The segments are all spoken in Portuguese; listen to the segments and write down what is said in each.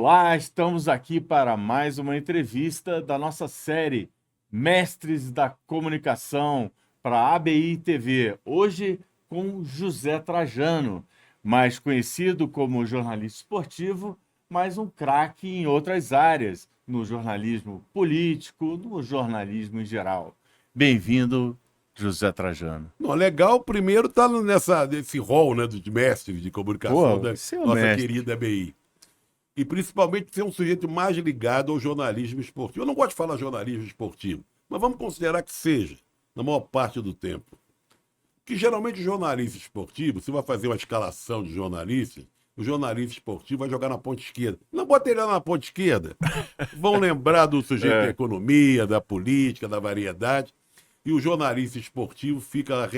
Olá, estamos aqui para mais uma entrevista da nossa série Mestres da Comunicação para a ABI TV. Hoje com José Trajano, mais conhecido como jornalista esportivo, mas um craque em outras áreas, no jornalismo político, no jornalismo em geral. Bem-vindo, José Trajano. Não, legal, primeiro tá nesse rol, né, dos mestres de comunicação da Você é o nossa mestre. querida ABI. E principalmente ser um sujeito mais ligado ao jornalismo esportivo. Eu não gosto de falar jornalismo esportivo, mas vamos considerar que seja, na maior parte do tempo. Que geralmente o jornalista esportivo, você vai fazer uma escalação de jornalistas, o jornalista esportivo vai jogar na ponta esquerda. Não bota ele lá na ponta esquerda. Vão lembrar do sujeito da economia, da política, da variedade. E o jornalista esportivo fica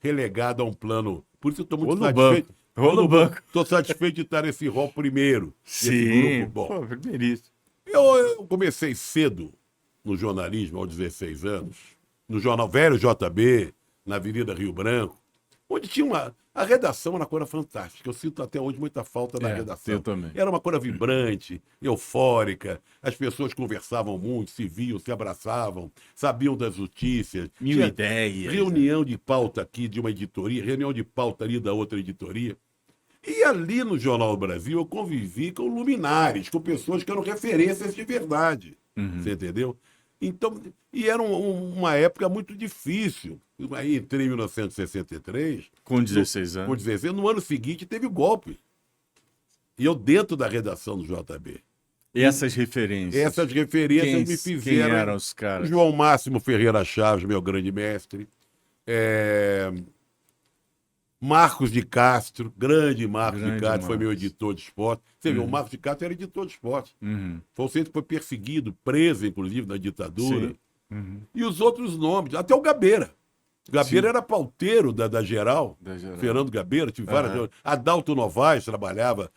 relegado a um plano. Por isso eu estou muito satisfeito. Ou no banco. Estou satisfeito de estar nesse rol primeiro. Desse Sim, grupo bom. pô, primeiríssimo. Eu comecei cedo no jornalismo, aos 16 anos, no jornal Velho JB, na Avenida Rio Branco, onde tinha a redação era uma coisa fantástica. Eu sinto até hoje muita falta da redação. eu também. Era uma coisa vibrante, eufórica, as pessoas conversavam muito, se viam, se abraçavam, sabiam das notícias. Mil Tinha ideias. reunião de pauta aqui de uma editoria, reunião de pauta ali da outra editoria. E ali no Jornal do Brasil eu convivi com luminares, com pessoas que eram referências de verdade. Você entendeu? Então, e era uma época muito difícil. Aí entrei em 1963. Com 16 anos. Com 16, no ano seguinte teve o golpe. E eu dentro da redação do JB. E essas referências? Essas referências me fizeram. Quem eram os caras? João Máximo Ferreira Chaves, meu grande mestre. Marcos de Castro, grande Marcos de Castro, foi meu editor de esporte. Você vê, o Marcos de Castro era editor de esporte. Foi o centro que foi perseguido, preso, inclusive, na ditadura. E os outros nomes, até o Gabeira. Gabeira era pauteiro da Geral, Fernando Gabeira, tive várias. Adalto Novaes trabalhava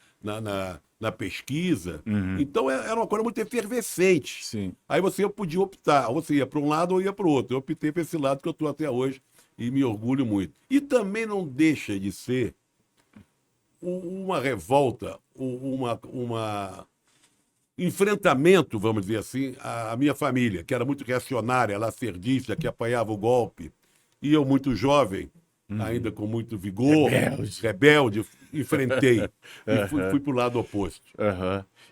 na pesquisa. Então era uma coisa muito efervescente. Sim. Aí você podia optar, ou você ia para um lado ou ia para o outro. Eu optei para esse lado que eu estou até hoje e me orgulho muito. E também não deixa de ser uma revolta, enfrentamento, vamos dizer assim, à minha família, que era muito reacionária, lacerdista, que apanhava o golpe. E eu, muito jovem, ainda com muito vigor, rebelde enfrentei. E fui para o lado oposto.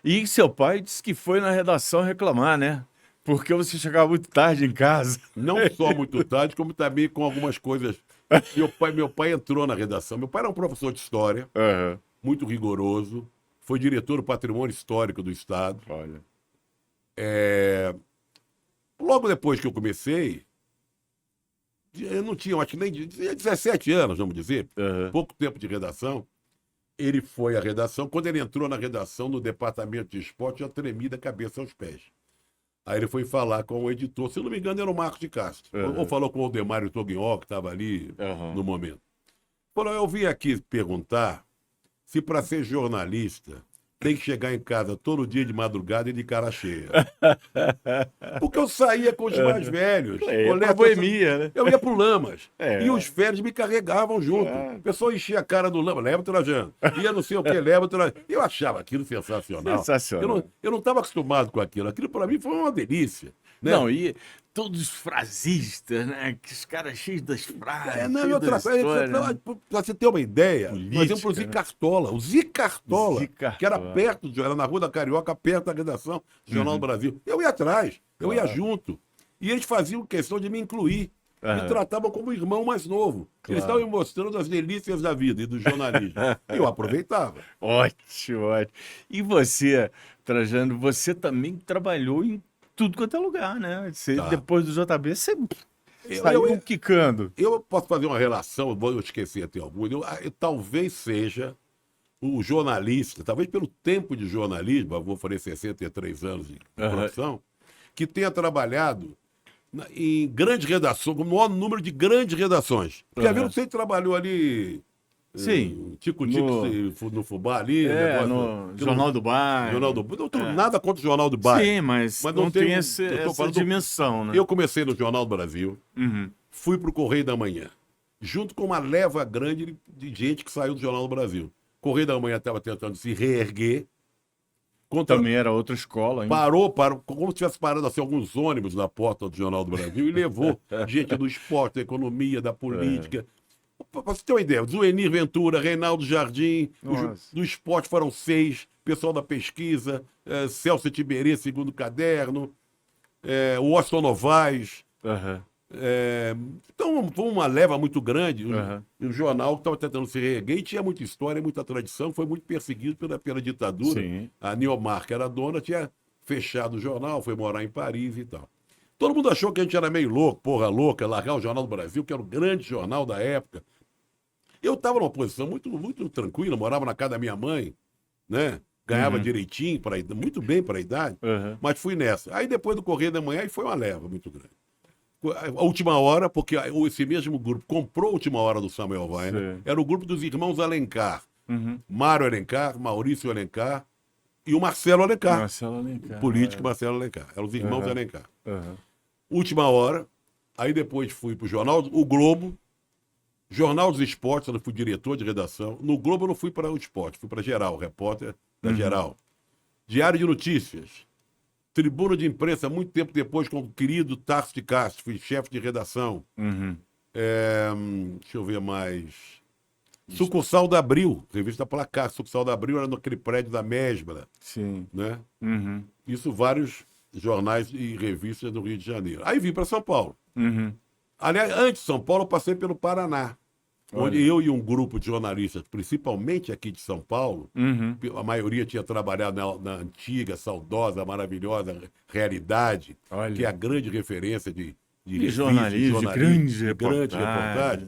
E seu pai disse que foi na redação reclamar, né? Porque você chegava muito tarde em casa. Não só muito tarde, como também com algumas coisas. Meu pai entrou na redação. Meu pai era um professor de história, muito rigoroso. Foi diretor do Patrimônio Histórico do Estado. Olha. Logo depois que eu comecei, eu não tinha, acho que nem 17 anos, vamos dizer, pouco tempo de redação. Ele foi à redação. Quando ele entrou na redação, no departamento de esporte, já tremia da cabeça aos pés. Aí ele foi falar com o editor, se eu não me engano, era o Marcos de Castro. Ou falou com o Aldemário Toguinhó, que estava ali no momento. Falou, eu vim aqui perguntar se para ser jornalista tem que chegar em casa todo dia de madrugada e de cara cheia. Porque eu saía com os mais velhos. Boemia, né? Eu ia pro Lamas. E os velhos me carregavam junto. O pessoal enchia a cara do Lamas. Leva, Trajano. Ia não sei o que, leva, Trajano. Eu achava aquilo sensacional. Sensacional. Eu não estava acostumado com aquilo. Aquilo para mim foi uma delícia. Né? Não, e todos os frasistas, né? Que os caras cheios das frases. Não, e outra coisa, pra você ter uma ideia, política, nós íamos pro Zicartola. O Zicartola, Zicartola, que era perto, era na Rua da Carioca, perto da redação do Jornal do Brasil. Eu ia atrás, eu ia junto. E eles faziam questão de me incluir. Me tratavam como irmão mais novo. Eles estavam me mostrando as delícias da vida e do jornalismo. E eu aproveitava. Ótimo, ótimo. E você, Trajano, você também trabalhou em tudo quanto é lugar, né? Você, depois do JB, você saiu quicando. Eu posso fazer uma relação, vou esquecer até alguns. Talvez seja o jornalista, talvez pelo tempo de jornalismo, eu vou fazer 63 anos de profissão, que tenha trabalhado em grandes redações, com o maior número de grandes redações. Porque a você trabalhou ali. Sim. Tico-tico no Fubá ali. No Jornal do Bairro. Não tenho nada contra o Jornal do Bairro. Sim, mas não tem essa dimensão, né? Eu comecei no Jornal do Brasil, fui para o Correio da Manhã, junto com uma leva grande de gente que saiu do Jornal do Brasil. O Correio da Manhã estava tentando se reerguer. Também era outra escola, hein? Parou, como se tivesse parado assim, alguns ônibus na porta do Jornal do Brasil e levou gente do esporte, da economia, da política. Pra você ter uma ideia, Zuenir Ventura, Reinaldo Jardim, do esporte foram 6, pessoal da pesquisa, Celso Tiberê, segundo caderno, o Washington Novaes. Então, foi uma leva muito grande. O jornal estava tentando se reerguer e tinha muita história, muita tradição, foi muito perseguido pela ditadura. Sim. A Niomar, que era dona, tinha fechado o jornal, foi morar em Paris e tal. Todo mundo achou que a gente era meio louco, porra louca, largar o Jornal do Brasil, que era o grande jornal da época. Eu estava numa posição muito, muito tranquila, morava na casa da minha mãe, né? Ganhava direitinho, muito bem para a idade, mas fui nessa. Aí depois do Correio da Manhã, aí foi uma leva muito grande. A Última Hora, porque esse mesmo grupo comprou a Última Hora do Samuel Weiner, era o grupo dos irmãos Alencar. Mário Alencar, Maurício Alencar e o Marcelo Alencar. Político Marcelo Alencar. Eram os irmãos Alencar. Última Hora, aí depois fui para o jornal, o Globo, Jornal dos Esportes, eu fui diretor de redação. No Globo eu não fui para o esporte, fui para Geral, repórter da Geral. Diário de Notícias. Tribuna de Imprensa, muito tempo depois, com o querido Tarso de Castro, fui chefe de redação. Deixa eu ver mais. Sucursal da Abril, revista Placar. Sucursal da Abril era naquele prédio da Mesbla. Sim. Né? Isso, vários jornais e revistas do Rio de Janeiro. Aí vim para São Paulo. Aliás, antes de São Paulo, eu passei pelo Paraná. Onde eu e um grupo de jornalistas, principalmente aqui de São Paulo, a maioria tinha trabalhado na antiga, saudosa, maravilhosa Realidade, que é a grande referência de jornalismo, de grande reportagem.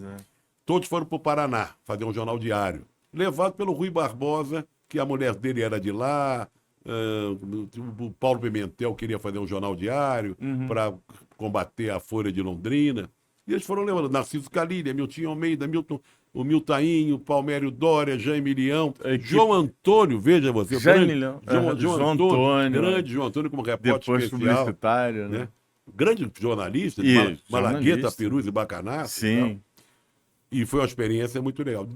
Todos foram para o Paraná fazer um jornal diário, levado pelo Rui Barbosa, que a mulher dele era de lá, o Paulo Pimentel queria fazer um jornal diário para combater a Folha de Londrina. E eles foram levando Narciso Calilha, Milton Almeida, o Miltainho, Palmério Dória, Jaime Leão, João Antônio, veja você. João Antônio, grande João Antônio como repórter depois especial. Publicitário, né? Grande jornalista, Malagueta, Perus e Bacanaço. Sim. E foi uma experiência muito legal.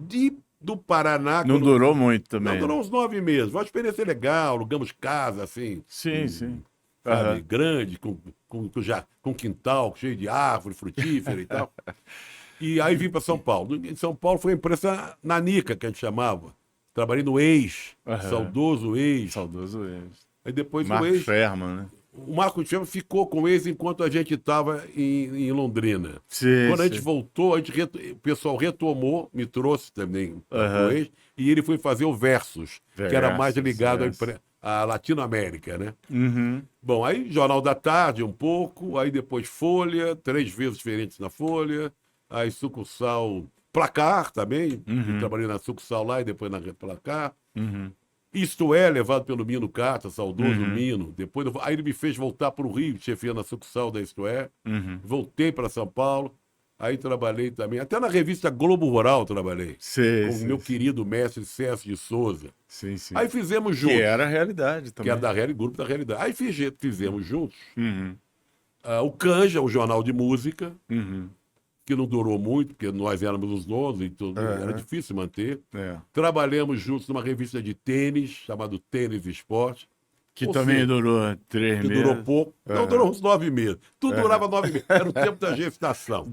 Do Paraná... Não durou muito também. Não, durou uns 9 meses. Foi uma experiência legal, alugamos casa, assim. Sim. Sabe, grande, com quintal, cheio de árvore, frutífera e tal. E aí vim para São Paulo. Em São Paulo foi a imprensa nanica, que a gente chamava. Trabalhei no Ex, saudoso Ex. Aí depois Marcos o Ex... Sherman, né? O Marcos Sherman ficou com o Ex enquanto a gente estava em Londrina. Quando a gente voltou, o pessoal retomou, me trouxe também o Ex, e ele foi fazer o Versus, que era mais ligado à Latinoamérica, né? Bom, aí Jornal da Tarde um pouco, aí depois Folha, 3 vezes diferentes na Folha, aí sucursal Placar também, eu trabalhei na sucursal lá e depois na Placar. Isto é, levado pelo Mino Carta, saudoso Mino. Depois, aí ele me fez voltar para o Rio, chefia na sucursal da Isto É. Voltei para São Paulo, aí trabalhei também, até na revista Globo Rural trabalhei, com o meu querido mestre César de Souza. Aí fizemos juntos. Que era a Realidade também. Que era grupo da Realidade. Aí fizemos juntos o Canja, o jornal de música, que não durou muito, porque nós éramos os donos e tudo, era difícil manter. Trabalhamos juntos numa revista de tênis, chamada Tênis e Esporte. Que também durou 3 meses. Que durou pouco. Não, durou uns 9 meses. Tudo durava 9 meses. Era o tempo da gestação.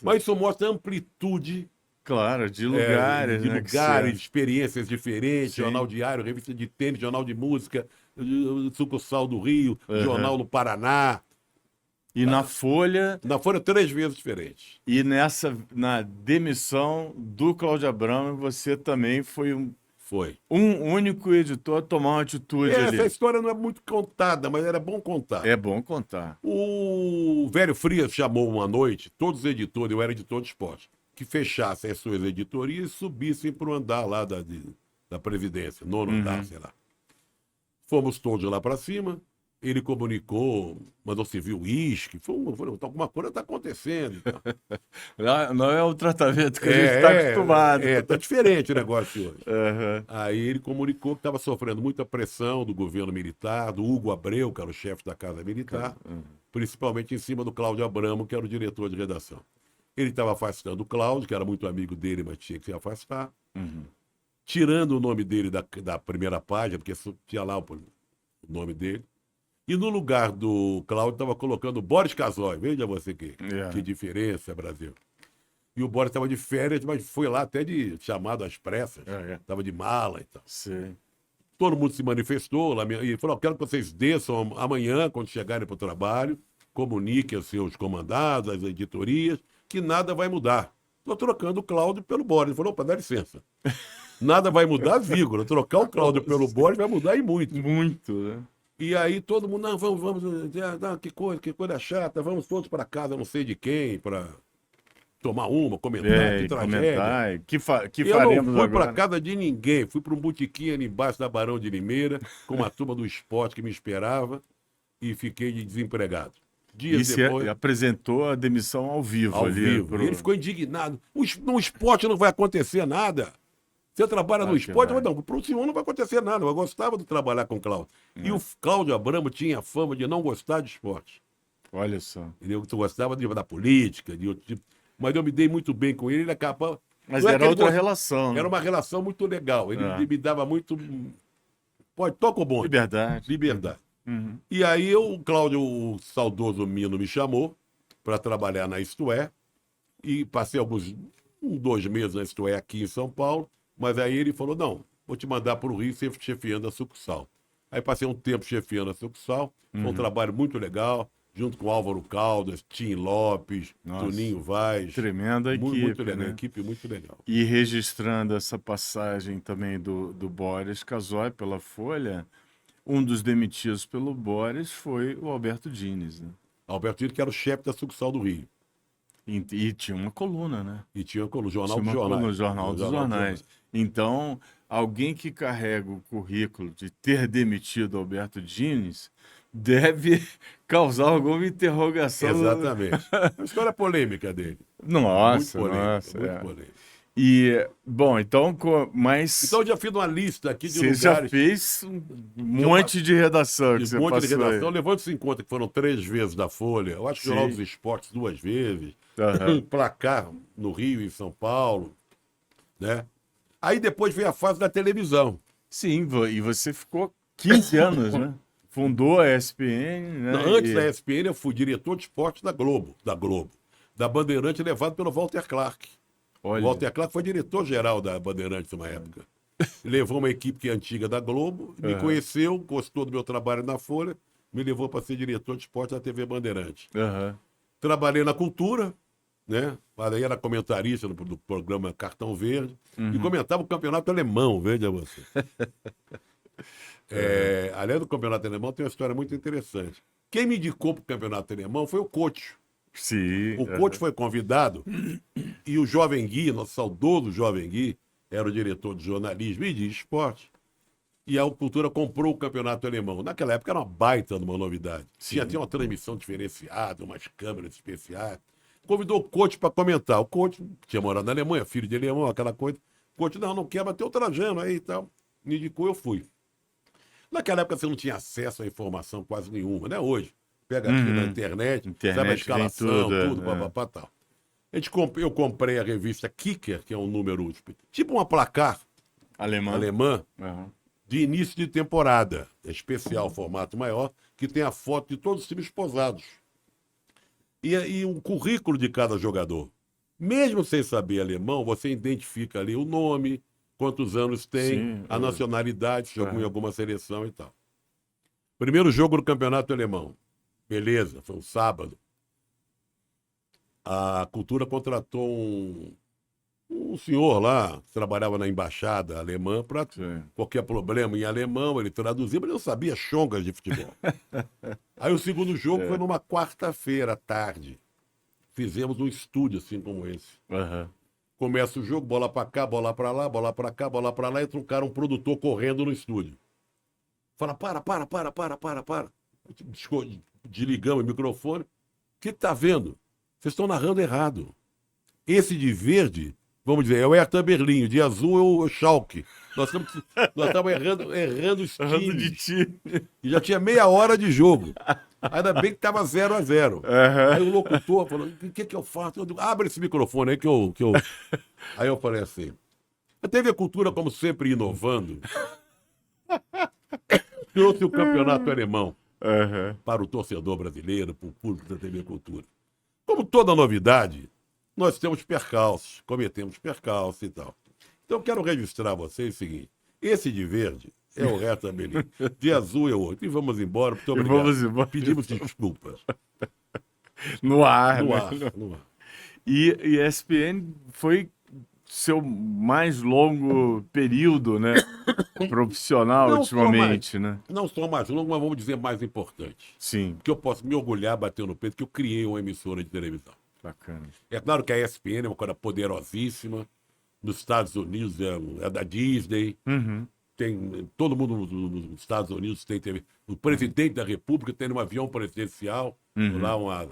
Mas isso mostra a amplitude. Claro, de lugares. De lugares, experiências diferentes, jornal diário, revista de tênis, jornal de música, sucursal do Rio, jornal no Paraná. E na Folha... Na Folha, 3 vezes diferentes. E na demissão do Cláudio Abramo, você também foi um único editor a tomar uma atitude ali. Essa história não é muito contada, mas era bom contar. É bom contar. O Velho Frias chamou uma noite, todos os editores, eu era editor de esporte, que fechassem as suas editorias e subissem para o andar lá da Previdência, 9º andar, sei lá. Fomos todos lá para cima. Ele comunicou, mandou servir o uísque, alguma coisa está acontecendo. Não é o tratamento que a gente está acostumado. Está diferente o negócio hoje. Aí ele comunicou que estava sofrendo muita pressão do governo militar, do Hugo Abreu, que era o chefe da Casa Militar, principalmente em cima do Cláudio Abramo, que era o diretor de redação. Ele estava afastando o Cláudio, que era muito amigo dele, mas tinha que se afastar. tirando o nome dele da primeira página, porque tinha lá o nome dele. E no lugar do Cláudio estava colocando o Boris Casoy. Veja você que diferença, Brasil. E o Boris estava de férias, mas foi lá até de chamado às pressas. Estava de mala e tal. Sim. Todo mundo se manifestou lá, e falou: quero que vocês desçam amanhã, quando chegarem para o trabalho, comuniquem aos seus comandados, às editorias, que nada vai mudar. Estou trocando o Cláudio pelo Boris. Ele falou: opa, dá licença. Nada vai mudar, vírgula. Trocar o Cláudio pelo Boris vai mudar e muito. Muito, né? E aí todo mundo, não, vamos, que coisa chata, vamos todos para casa, não sei de quem, para tomar uma, comentar, que tragédia. Que eu faremos não fui agora? para casa de ninguém, fui para um botequim ali embaixo da Barão de Limeira, com uma turma do esporte que me esperava, e fiquei desempregado. Dias depois, apresentou a demissão ao vivo. Ao vivo. Ele ficou indignado. No esporte não vai acontecer nada. Você trabalha no esporte, mas não, para o senhor não vai acontecer nada. Eu gostava de trabalhar com o Cláudio. E o Cláudio Abramo tinha fama de não gostar de esporte. Olha só. Eu gostava da política, de outro tipo. Mas eu me dei muito bem com ele, ele acabava... Mas era outra relação, né? Era uma relação muito legal. Ele me dava muito... Toca o bonde. Liberdade. Uhum. E aí o Cláudio, o saudoso Mino, me chamou para trabalhar na Isto É. E passei 2 meses na Isto É aqui em São Paulo. Mas aí ele falou: não, vou te mandar para o Rio, sempre chefiando a sucursal. Aí passei um tempo chefiando a sucursal. Foi um trabalho muito legal, junto com Álvaro Caldas, Tim Lopes, Toninho Vaz. Tremenda equipe, muito legal, né? Equipe muito legal. E registrando essa passagem também do Boris Casoy pela Folha, um dos demitidos pelo Boris foi o Alberto Diniz, né? Alberto Diniz, que era o chefe da sucursal do Rio. E tinha uma coluna, né? E tinha o Jornal dos Jornais. Então, alguém que carrega o currículo de ter demitido Alberto Diniz deve causar alguma interrogação. Exatamente. Uma história polêmica dele. Nossa, muito polêmica, nossa. muito polêmica. E, bom, então, Então eu já fiz uma lista aqui de você lugares... já fez um monte de redação que você monte de passou redação, aí. levando-se em conta que foram 3 vezes da Folha, eu acho que o Jornal dos Esportes 2 vezes, Placar no Rio e em São Paulo, né? Aí depois veio a fase da televisão. Sim, e você ficou 15 anos, né? Fundou a ESPN, né? Não, antes da ESPN eu fui diretor de esporte da Globo. Da Bandeirante, levado pelo Walter Clark. Olha. O Walter Clark foi diretor-geral da Bandeirantes numa época. Levou uma equipe que é antiga da Globo, me conheceu, gostou do meu trabalho na Folha, me levou para ser diretor de esporte da TV Bandeirantes. Trabalhei na cultura, né? Aí era comentarista do programa Cartão Verde, e comentava o campeonato alemão, veja você. Além do campeonato alemão, tem uma história muito interessante. Quem me indicou para o campeonato alemão foi o Coach. Sim. O Coach foi convidado e o Jovem Gui, nosso saudoso Jovem Gui, era o diretor de jornalismo e de esporte. E a Cultura comprou o campeonato alemão. Naquela época era uma baita de uma novidade. Tinha uma transmissão diferenciada, umas câmeras especiais. Convidou o Coach para comentar. O Coach tinha morado na Alemanha, filho de alemão, aquela coisa. O Coach, não quer bater o Trajano aí e tal. Me indicou, eu fui. Naquela época você não tinha acesso à informação quase nenhuma, né? Hoje. Pega aqui na internet, sabe a escalação, tudo, papapá, tal. Eu comprei a revista Kicker, que é um número, tipo uma Placar alemã de início de temporada. É especial, formato maior, que tem a foto de todos os times posados. E o currículo de cada jogador. Mesmo sem saber alemão, você identifica ali o nome, quantos anos tem, a nacionalidade, se jogou em alguma seleção e tal. Primeiro jogo do campeonato alemão. Beleza, foi um sábado. A Cultura contratou um senhor lá, que trabalhava na embaixada alemã, para qualquer problema em alemão, ele traduzia, mas ele não sabia chongas de futebol. Aí o segundo jogo foi numa quarta-feira à tarde. Fizemos um estúdio assim como esse. Começa o jogo, bola pra cá, bola pra lá, bola pra cá, bola pra lá, entra um produtor correndo no estúdio. Fala, para. Desligamos o microfone. O que tá vendo? Vocês estão narrando errado. Esse de verde, vamos dizer, é o Hertha Berlim, de azul é o Schalke. Nós estamos errando os times. E já tinha meia hora de jogo. Ainda bem que estava 0-0. Aí o locutor falou, o que eu faço? Abre esse microfone aí que eu... Aí eu falei assim, A TV Cultura, como sempre, inovando, trouxe o campeonato alemão para o torcedor brasileiro, para o público da TV Cultura. Como toda novidade, nós temos percalços, cometemos percalços e tal. Então, eu quero registrar a vocês o seguinte: esse de verde é o Hertha Berlim, de azul é o outro. E vamos embora, muito obrigado. Vamos embora. Pedimos desculpas. No ar. No né? ar, no ar. E ESPN foi seu mais longo período, né? Profissional, Não ultimamente, né? Não só mais longo, mas vamos dizer mais importante. Sim, Que eu posso me orgulhar, bater no peito, que eu criei uma emissora de televisão. bacana. É claro que a ESPN é uma coisa poderosíssima. Nos Estados Unidos é da Disney. Uhum. Tem, todo mundo nos Estados Unidos tem TV. O presidente da República tem um avião presidencial, lá uma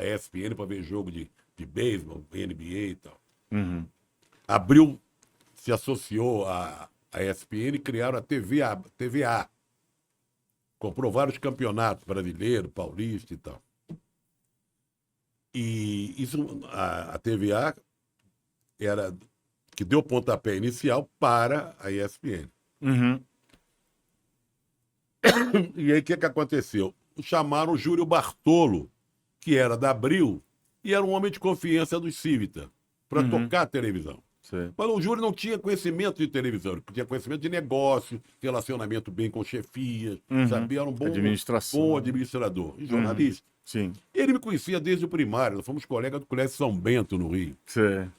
ESPN para ver jogo de beisebol, NBA e tal. Uhum. Abril se associou à ESPN e criaram a TVA. Comprou vários campeonatos, brasileiro, paulista e tal. E isso, a TVA era que deu o pontapé inicial para a ESPN. Uhum. E aí o que aconteceu? Chamaram o Júlio Bartolo, que era da Abril, e era um homem de confiança dos Civita, para tocar a televisão. Sim. Mas o Júlio não tinha conhecimento de televisão, ele tinha conhecimento de negócio, relacionamento bem com chefia, sabia? Era um bom administrador e jornalista. Sim. Ele me conhecia desde o primário, nós fomos colegas do Colégio São Bento, no Rio. Sim.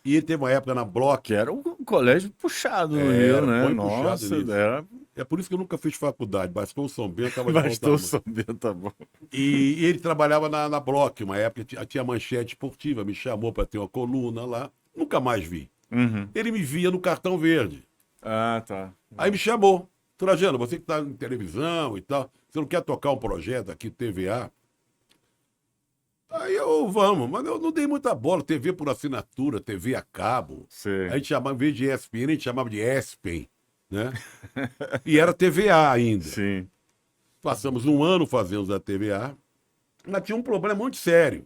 E ele teve uma época na Bloch. Que era um colégio puxado no Era, Rio, né? foi Nossa, puxado nisso. era... É por isso que eu nunca fiz faculdade, bastou o São Bento, estava de Bastou volta. saber, tá bom. E ele trabalhava na Bloch, uma época tinha Manchete Esportiva, me chamou para ter uma coluna lá, nunca mais vi. Uhum. Ele me via no Cartão Verde. Ah, tá. Aí me chamou. Trajano, você que está em televisão e tal, você não quer tocar um projeto aqui, TVA? Aí eu, vamos, mas eu não dei muita bola. TV por assinatura, TV a cabo. Sim. A gente chamava, em vez de ESPN, a gente chamava de ESPN, né? E era TVA ainda. Sim. Passamos um ano fazendo a TVA, mas tinha um problema muito sério.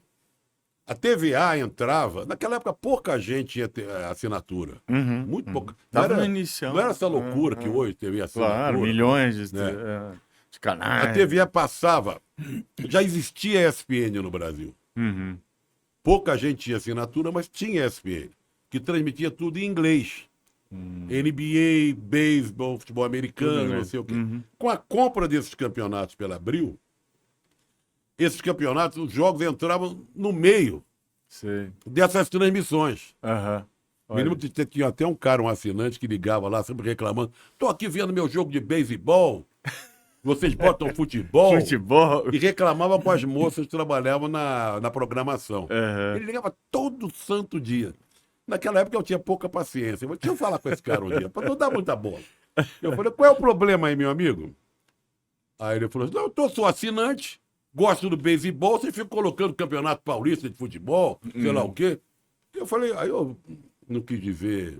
A TVA entrava, naquela época pouca gente tinha assinatura. Muito pouca. Tava no início. Não era essa loucura que hoje teve assinatura. Claro, milhões de canais. A TVA passava, já existia ESPN no Brasil. Pouca gente tinha assinatura, mas tinha ESPN, que transmitia tudo em inglês. NBA, beisebol, futebol americano, não sei o quê. Com a compra desses campeonatos pela Abril, esses campeonatos, os jogos entravam no meio dessas transmissões. Mínimo tinha até um cara, um assinante, que ligava lá, sempre reclamando: tô aqui vendo meu jogo de beisebol, vocês botam futebol. E reclamava com as moças que trabalhavam na programação. Ele ligava todo santo dia. Naquela época eu tinha pouca paciência. Eu falei: deixa eu falar com esse cara um dia, para não dar muita bola. Eu falei: qual é o problema aí, meu amigo? Aí ele falou: não, eu sou assinante, gosto do beisebol, você fica colocando campeonato paulista de futebol, sei lá o quê. Eu falei, aí eu não quis dizer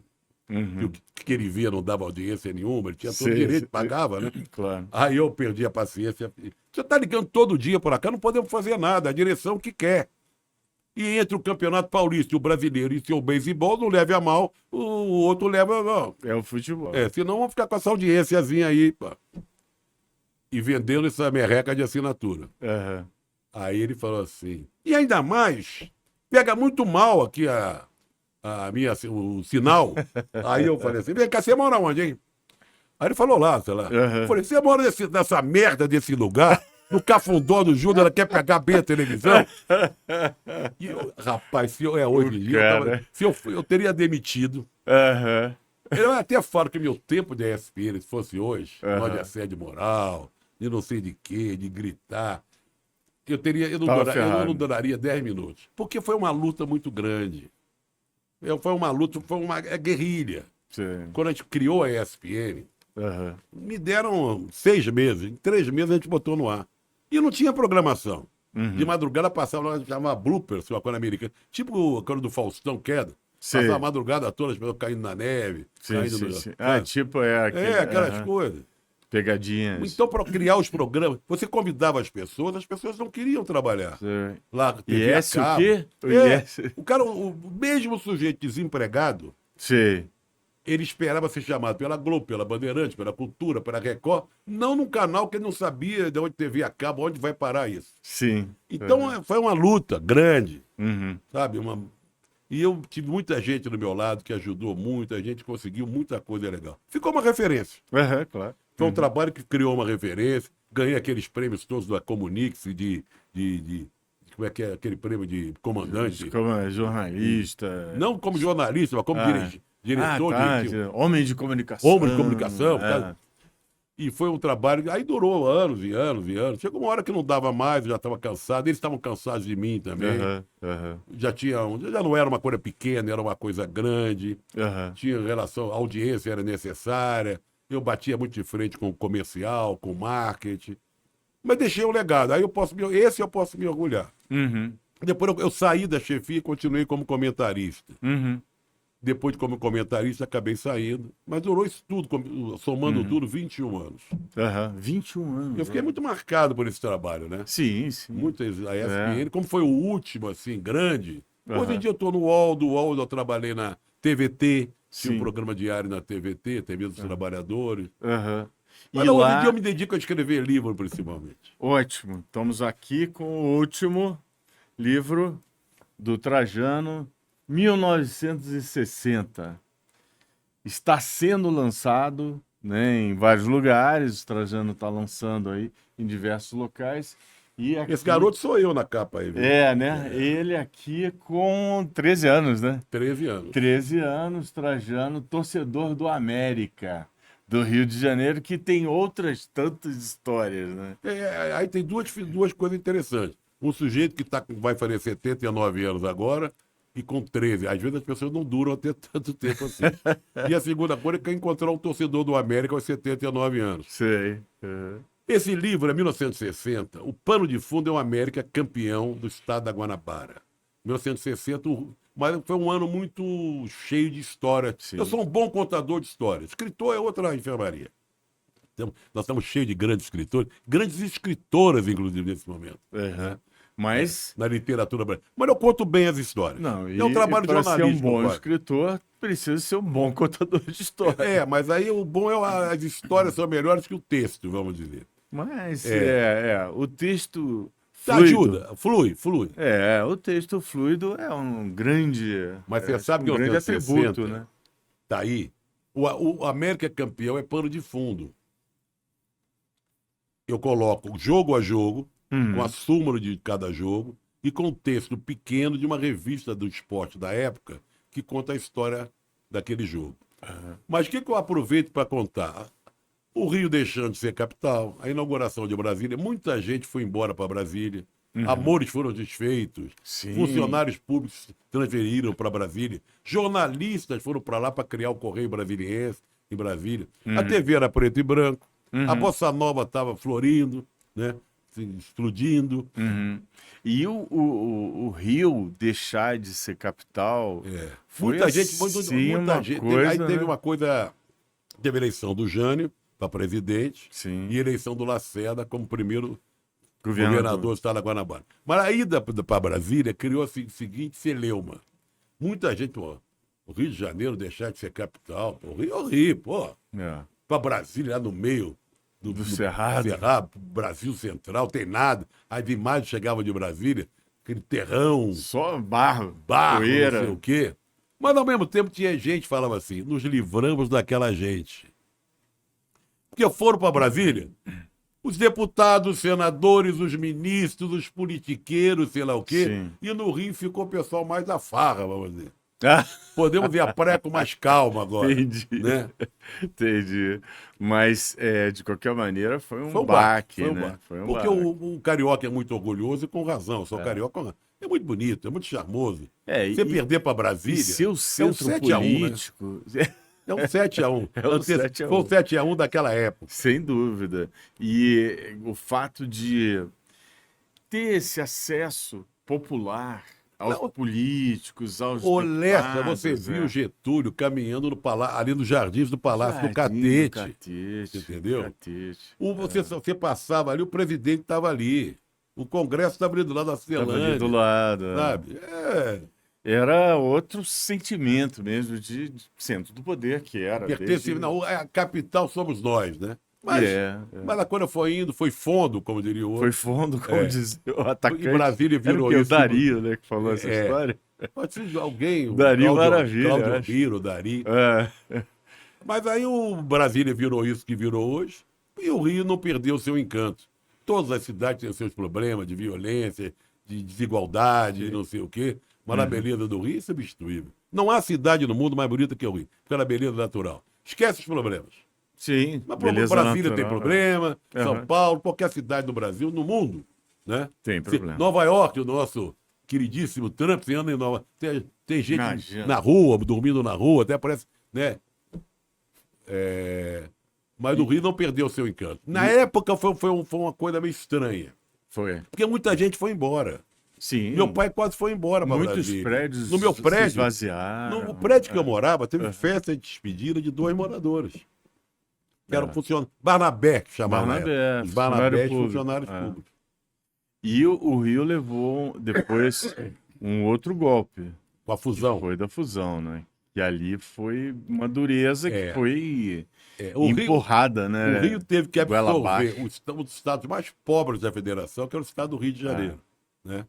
que o que ele via não dava audiência nenhuma, ele tinha todo direito, pagava, né? Claro. Aí eu perdi a paciência. Você tá ligando todo dia por cá, não podemos fazer nada, a direção que quer. E entre o Campeonato Paulista e o Brasileiro e seu beisebol, não leve a mal, o outro leva... Não. É o futebol. Senão vamos ficar com essa audiênciazinha aí, pá. E vendendo essa merreca de assinatura. Aí ele falou assim, e ainda mais, pega muito mal aqui o sinal. Aí eu falei assim, vem cá, você mora onde, hein? Aí ele falou lá, sei lá. Eu falei, você mora nessa merda desse lugar? No Cafundó do Júnior, ela quer pegar bem a televisão? E eu, rapaz, se eu hoje em dia, eu teria demitido. Eu até falo que meu tempo de ESPN, se fosse hoje, de assédio moral, de não sei de quê, de gritar, eu não duraria 10 minutos. Porque foi uma luta muito grande. Foi uma guerrilha. Quando a gente criou a ESPN, me deram 6 meses. Em 3 meses a gente botou no ar. E não tinha programação. De madrugada passava, chamava bloopers, uma coisa americana. Tipo a coisa do Faustão, queda. Passava a madrugada toda, as pessoas caindo na neve. Aquelas coisas. Pegadinhas. Então, para criar os programas, você convidava as pessoas não queriam trabalhar. Lá, o quê? O cara, o mesmo sujeito desempregado, Sei. Ele esperava ser chamado pela Globo, pela Bandeirantes, pela Cultura, pela Record, não num canal que ele não sabia de onde TV acaba, onde vai parar isso. Sim. Então foi uma luta grande, Uhum. sabe? E eu tive muita gente do meu lado que ajudou muito, a gente conseguiu muita coisa legal. Ficou uma referência. Claro. Foi um trabalho que criou uma referência, ganhei aqueles prêmios todos da Comunix, como é que é aquele prêmio de comandante? Como jornalista. Não como jornalista, mas como diretor. Homem de comunicação. Homem de comunicação. E foi um trabalho, aí durou anos e anos e anos. Chegou uma hora que não dava mais, eu já estava cansado, eles estavam cansados de mim também. Já não era uma coisa pequena, era uma coisa grande. Tinha relação, a audiência era necessária. Eu batia muito de frente com o comercial, com o marketing. Mas deixei um legado. Aí eu posso me orgulhar. Depois eu saí da chefia e continuei como comentarista. Depois de como comentarista, acabei saindo. Mas durou isso tudo, somando tudo, 21 anos. 21 anos. Eu fiquei muito marcado por esse trabalho, né? Sim. Muitas, a ESPN, como foi o último, assim, grande. Hoje em dia eu estou no UOL, do UOL eu trabalhei na TVT, tinha um programa diário na TVT, TV dos Trabalhadores. Mas E hoje em dia eu me dedico a escrever livro, principalmente. Ótimo. Estamos aqui com o último livro do Trajano, 1960. Está sendo lançado, né, em vários lugares. O Trajano está lançando aí em diversos locais. E aqui... Esse garoto sou eu na capa aí, viu? né? Ele aqui com 13 anos, né? 13 anos. 13 anos, Trajano, torcedor do América, do Rio de Janeiro, que tem outras tantas histórias, né? Aí tem duas coisas interessantes. Um sujeito que vai fazer 79 anos agora e com 13. Às vezes as pessoas não duram até tanto tempo assim. E a segunda coisa é que encontrar um torcedor do América aos 79 anos. Sei. Esse livro é 1960. O pano de fundo é o América campeão do estado da Guanabara. 1960, mas foi um ano muito cheio de história. Sim. Eu sou um bom contador de história. Escritor é outra enfermaria. Então, nós estamos cheios de grandes escritores, grandes escritoras, inclusive, nesse momento. Mas... Na literatura brasileira. Mas eu conto bem as histórias. Não, é um trabalho jornalístico. Ser um bom escritor, precisa ser um bom contador de história. Mas aí o bom é as histórias são melhores que o texto, vamos dizer. Mas o texto fluido. Ajuda, flui. O texto fluido é um grande... Mas você sabe que um grande atributo, né? Tá aí. O América campeão é pano de fundo. Eu coloco jogo a jogo, com a súmula de cada jogo, e com um texto pequeno de uma revista do esporte da época, que conta a história daquele jogo. Mas o que eu aproveito para contar? O Rio deixando de ser capital, a inauguração de Brasília, muita gente foi embora para Brasília, amores foram desfeitos, funcionários públicos transferiram para Brasília, jornalistas foram para lá para criar o Correio Brasiliense em Brasília. A TV era preto e branco, a Bossa Nova estava florindo, né? Explodindo. E o Rio deixar de ser capital foi muita gente. coisa, aí teve né? uma coisa, teve eleição do Jânio para presidente e eleição do Lacerda como primeiro governador do estado da Guanabara. Mas a ida para Brasília criou o seguinte celeuma. Muita gente, o Rio de Janeiro deixar de ser capital, o Rio, para Brasília, lá no meio do Cerrado, Brasil Central, tem nada. As imagens chegavam de Brasília, aquele terrão. Só barro, poeira. Não sei o quê. Mas ao mesmo tempo tinha gente que falava assim, nos livramos daquela gente. Porque foram para Brasília, os deputados, os senadores, os ministros, os politiqueiros, sei lá o quê, e no Rio ficou o pessoal mais da farra, vamos dizer. Podemos ver a praia com mais calma agora. Entendi. Né? Entendi. Mas, de qualquer maneira, foi um baque, né? Porque o carioca é muito orgulhoso e com razão. Eu sou carioca, é muito bonito, é muito charmoso. Você perder para Brasília... E seu centro político... Né? É um 7-1. Foi um 7-1 daquela época. Sem dúvida. E o fato de ter esse acesso popular aos políticos, aos Lessa, você viu o Getúlio caminhando ali nos jardins do Palácio do Catete. Entendeu? Você passava ali, o presidente estava ali. O Congresso estava ali do lado da Celândia. Estava ali do lado. Sabe? Era outro sentimento mesmo de centro do poder que era. Pertence, não, a capital somos nós, né? Mas a coisa foi indo, foi fundo, como diria o Foi outro. fundo, como dizia o atacante. E Brasília Era o virou quê? O isso. Dario, né, que falou essa história? Pode ser alguém, Dario Maravilha, Cláudio acho. Riro, Dari. É. Mas aí o Brasília virou isso que virou hoje, e o Rio não perdeu seu encanto. Todas as cidades têm seus problemas de violência, de desigualdade, não sei o quê. Mas a beleza do Rio é insubstituível. Não há cidade no mundo mais bonita que o Rio, pela beleza natural. Esquece os problemas. Sim, Mas beleza Brasília natural, tem problema, é. São Paulo, qualquer cidade do Brasil, no mundo, né? Tem problema. Nova York, o nosso queridíssimo Trump, você anda em Nova... Tem gente Imagina. na rua, dormindo na rua, até parece, né? Mas o Rio não perdeu o seu encanto. Na época foi uma coisa meio estranha. Foi. Porque muita gente foi embora. Sim. Meu pai quase foi embora para Muitos Brasília. prédios No meu se prédio, esvaziaram. no prédio que eu morava, teve festa de despedida de 2 moradores. Que eram funcionários. Barnabé, que chamava. Barnabé, Os Barnabés, funcionário funcionários público. públicos. E o Rio levou depois um outro golpe. Com a fusão. Foi da fusão, né? E ali foi uma dureza que foi empurrada, né? O Rio teve que goela absorver abaixo. um dos estados mais pobres da federação, que era o estado do Rio de Janeiro. Né?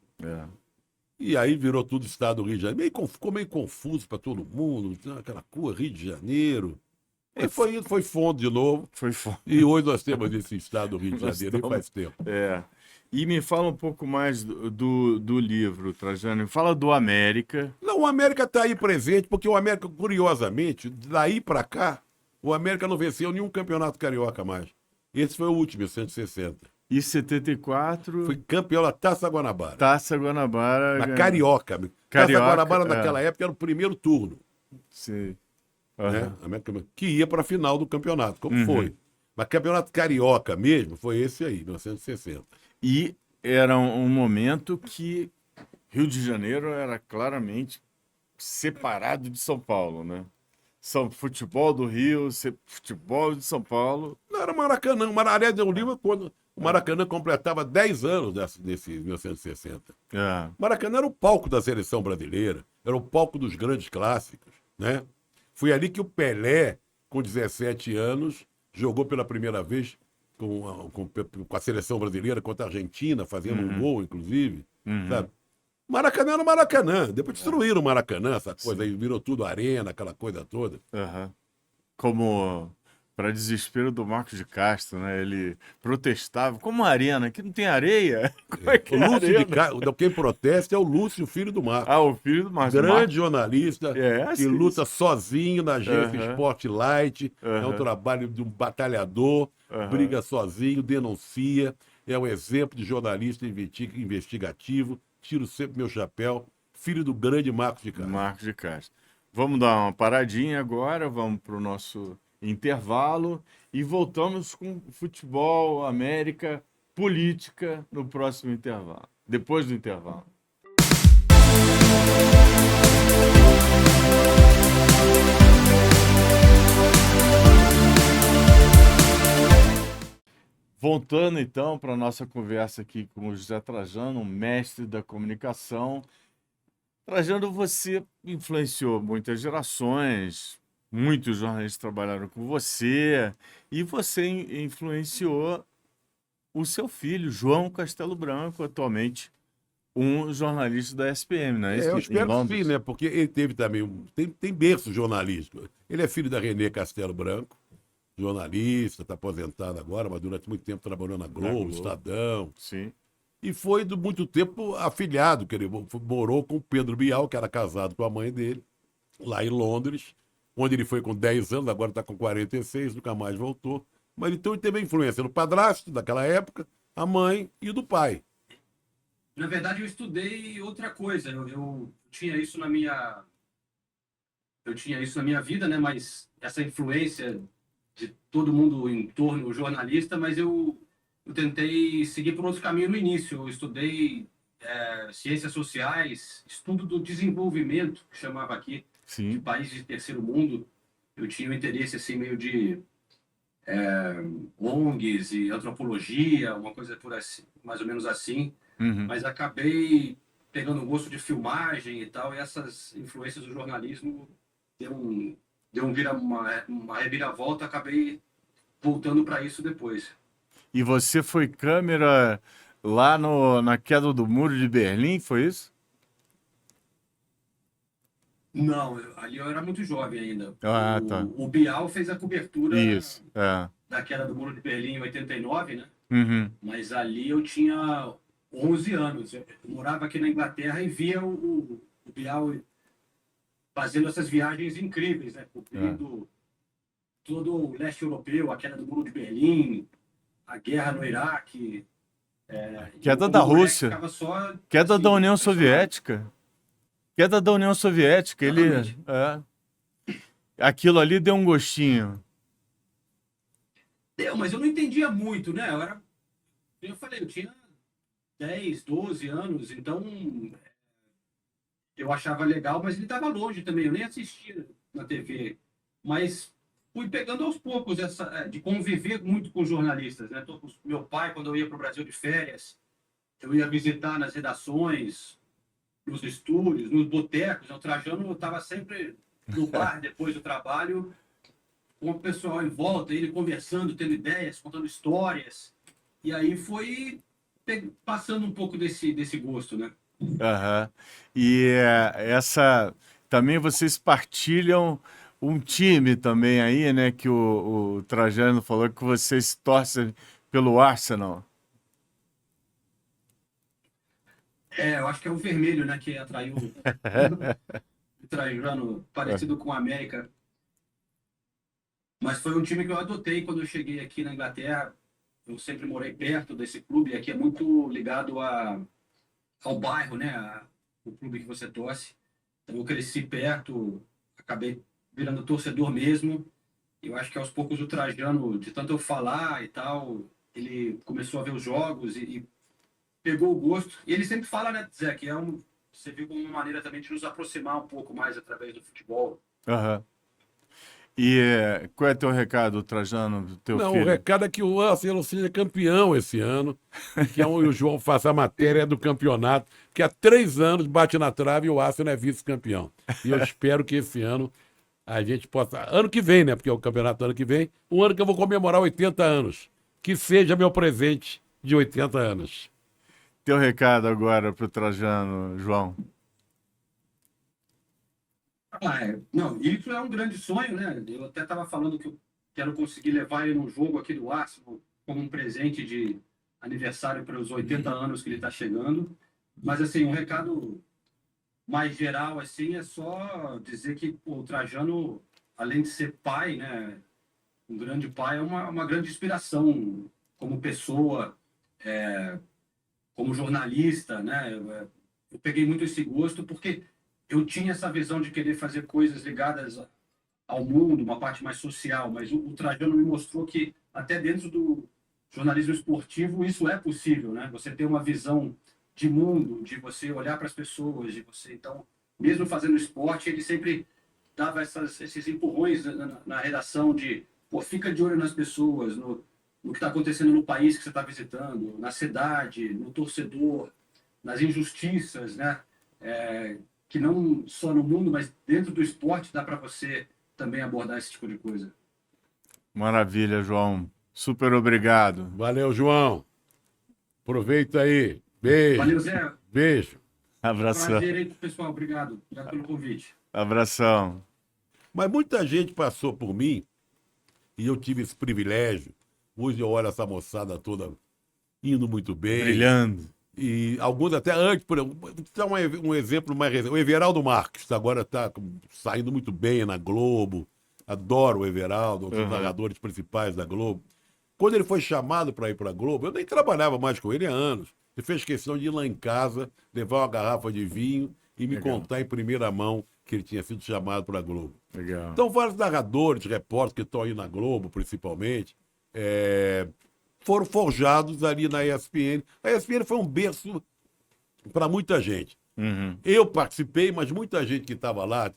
E aí virou tudo estado do Rio de Janeiro. Ficou meio confuso para todo mundo, aquela rua Rio de Janeiro. Mas foi fundo de novo. Foi fundo. E hoje nós temos esse estado do Rio de Janeiro, e faz tempo. E me fala um pouco mais do livro, Trajano. Fala do América. Não, o América está aí presente, porque o América, curiosamente, daí para cá, o América não venceu nenhum campeonato carioca mais. Esse foi o último, 160. E 74... Foi campeão da Taça Guanabara. Taça Guanabara. Na Carioca. Taça Guanabara, naquela época, era o primeiro turno. Sim. Né? Que ia para a final do campeonato, como foi. Mas campeonato carioca mesmo foi esse aí, 1960. E era um momento que Rio de Janeiro era claramente separado de São Paulo, né? Futebol do Rio, futebol de São Paulo. Não, era Maracanã. Mararé deu um livro quando o Maracanã completava 10 anos desse 1960. Maracanã era o palco da seleção brasileira, era o palco dos grandes clássicos, né? Foi ali que o Pelé, com 17 anos, jogou pela primeira vez com a seleção brasileira contra a Argentina, fazendo um gol, inclusive. Sabe? Maracanã era Maracanã. Depois destruíram o Maracanã, essa coisa aí, virou tudo arena, aquela coisa toda. Como, para desespero do Marcos de Castro, né? Ele protestava. Como a arena, aqui não tem areia? Como é que o Lúcio arena? de Castro, quem protesta é o Lúcio, filho do Marcos. O filho do Marcos. Grande jornalista, que luta sozinho na agência Spotlight. É um trabalho de um batalhador, briga sozinho, denuncia. É um exemplo de jornalista investigativo. Tiro sempre meu chapéu. Filho do grande Marcos de Castro. Marcos de Castro. Vamos dar uma paradinha agora, vamos para o nosso intervalo e voltamos com futebol, América, política no próximo intervalo. Depois do intervalo. Voltando então para a nossa conversa aqui com o José Trajano, mestre da comunicação. Trajano, você influenciou muitas gerações, muitos jornalistas trabalharam com você, e você influenciou o seu filho, João Castelo Branco, atualmente um jornalista da SPM, né? Eu espero que sim, né? Porque ele teve também, tem berço jornalístico. Ele é filho da Renê Castelo Branco, jornalista, está aposentado agora, mas durante muito tempo trabalhou na Globo, Estadão. Sim. E foi de muito tempo afilhado, que ele morou com o Pedro Bial, que era casado com a mãe dele, lá em Londres, onde ele foi com 10 anos, agora está com 46, nunca mais voltou. Mas então ele teve a influência do padrasto daquela época, a mãe e do pai. Na verdade, eu estudei outra coisa. Eu tinha isso na minha... Eu tinha isso na minha vida, né? Mas essa influência de todo mundo em torno do jornalista, mas eu tentei seguir por outro caminho no início. Eu estudei ciências sociais, estudo do desenvolvimento, que chamava aqui, Sim. de países de terceiro mundo. Eu tinha um interesse assim meio de ONGs e antropologia, uma coisa por assim, mais ou menos assim. Mas acabei pegando gosto de filmagem e tal, e essas influências do jornalismo uma reviravolta, acabei voltando para isso depois. E você foi câmera lá na queda do Muro de Berlim, foi isso? Não, ali eu era muito jovem ainda. Ah, tá. O Bial fez a cobertura Isso, é. da queda do Muro de Berlim em 89, né? Uhum. Mas ali eu tinha 11 anos. Eu morava aqui na Inglaterra e via o Bial fazendo essas viagens incríveis, né? Cobrindo todo o leste europeu, a queda do Muro de Berlim, a guerra no Iraque. Queda da Rússia. Queda assim, da União Soviética. Queda da União Soviética. Aquilo ali deu um gostinho. Deu, mas eu não entendia muito, né? Eu falei, eu tinha 10, 12 anos, então eu achava legal, mas ele estava longe também, eu nem assistia na TV. Mas fui pegando aos poucos de conviver muito com jornalistas, né? Meu pai, quando eu ia para o Brasil de férias, eu ia visitar nas redações, nos estúdios, nos botecos. O Trajano estava sempre no bar depois do trabalho, com o pessoal em volta, ele conversando, tendo ideias, contando histórias. E aí foi passando um pouco desse gosto, né? Uhum. E também vocês partilham um time também aí, né? Que o Trajano falou que vocês torcem pelo Arsenal. Eu acho que é o vermelho, né? Que atraiu o Trajano, parecido com o América. Mas foi um time que eu adotei quando eu cheguei aqui na Inglaterra. Eu sempre morei perto desse clube, e aqui é muito ligado ao bairro, né? O clube que você torce. Então eu cresci perto, acabei virando torcedor mesmo. Eu acho que aos poucos o Trajano, de tanto eu falar e tal, ele começou a ver os jogos e pegou o gosto. E ele sempre fala, né, Zé, que você viu como uma maneira também de nos aproximar um pouco mais através do futebol. Uhum. E qual é teu recado, Trajano, do teu filho? O recado é que o Arsenal seja campeão esse ano, e que o João faça a matéria do campeonato, que há 3 anos bate na trave e o Arsenal é vice-campeão. E eu espero que esse ano a gente possa... Ano que vem, né? Porque é o campeonato ano que vem, um ano que eu vou comemorar 80 anos. Que seja meu presente de 80 anos. Teu recado agora pro Trajano, João. Não, isso é um grande sonho, né? Eu até estava falando que eu quero conseguir levar ele num jogo aqui do Arsenal como um presente de aniversário para os 80 anos que ele está chegando. Mas, assim, um recado mais geral, assim, é só dizer que o Trajano, além de ser pai, né? Um grande pai, é uma grande inspiração como pessoa, como jornalista, né? Eu peguei muito esse gosto porque eu tinha essa visão de querer fazer coisas ligadas ao mundo, uma parte mais social, mas o Trajano me mostrou que até dentro do jornalismo esportivo isso é possível, né? Você ter uma visão de mundo, de você olhar para as pessoas, de você, então, mesmo fazendo esporte, ele sempre dava esses empurrões na redação de, pô, fica de olho nas pessoas, no que está acontecendo no país que você está visitando, na cidade, no torcedor, nas injustiças, né? Que não só no mundo, mas dentro do esporte dá para você também abordar esse tipo de coisa. Maravilha, João. Super obrigado. Valeu, João. Aproveita aí. Beijo. Valeu, Zé. Beijo. Abração. Prazer aí, pessoal. Obrigado. Obrigado pelo convite. Abração. Mas muita gente passou por mim e eu tive esse privilégio. Hoje eu olho essa moçada toda indo muito bem. Brilhando. E alguns até antes, por exemplo, dá um exemplo mais recente. O Everaldo Marques agora está saindo muito bem na Globo. Adoro o Everaldo, um dos narradores principais da Globo. Quando ele foi chamado para ir para a Globo, eu nem trabalhava mais com ele há anos. Ele fez questão de ir lá em casa, levar uma garrafa de vinho e me contar em primeira mão que ele tinha sido chamado para a Globo. Legal. Então, vários narradores, repórteres que estão aí na Globo, principalmente, foram forjados ali na ESPN. A ESPN foi um berço para muita gente. Eu participei, mas muita gente que estava lá,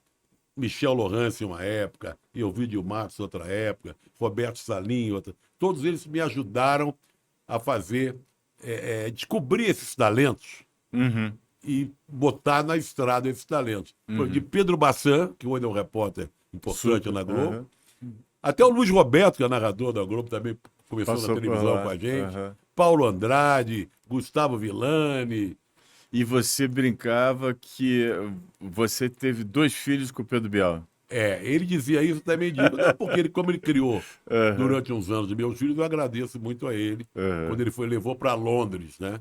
Michel Lohance uma época, Elvídio Marques outra época, Roberto Salim outra, todos eles me ajudaram a fazer, descobrir esses talentos e botar na estrada esses talentos. Foi de Pedro Bassan, que hoje é um repórter importante na Globo, até o Luiz Roberto, que é narrador da Globo, também começou na televisão com a gente, Paulo Andrade, Gustavo Villani. E você brincava que você teve 2 filhos com o Pedro Bial. Ele dizia isso também, não, porque como ele criou durante uns anos meus filhos, eu agradeço muito a ele, quando ele levou para Londres, né?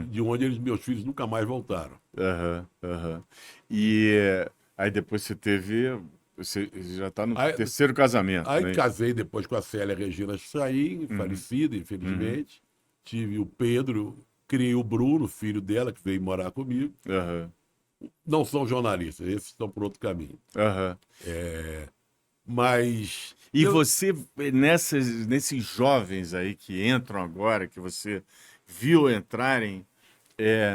De onde meus filhos nunca mais voltaram. E aí depois você já está no terceiro casamento. Aí né? Casei depois com a Célia Regina Chain, falecida, infelizmente. Tive o Pedro, criei o Bruno, filho dela, que veio morar comigo. Não são jornalistas, esses estão por outro caminho. Mas... E você, nesses jovens aí que entram agora, que você viu entrarem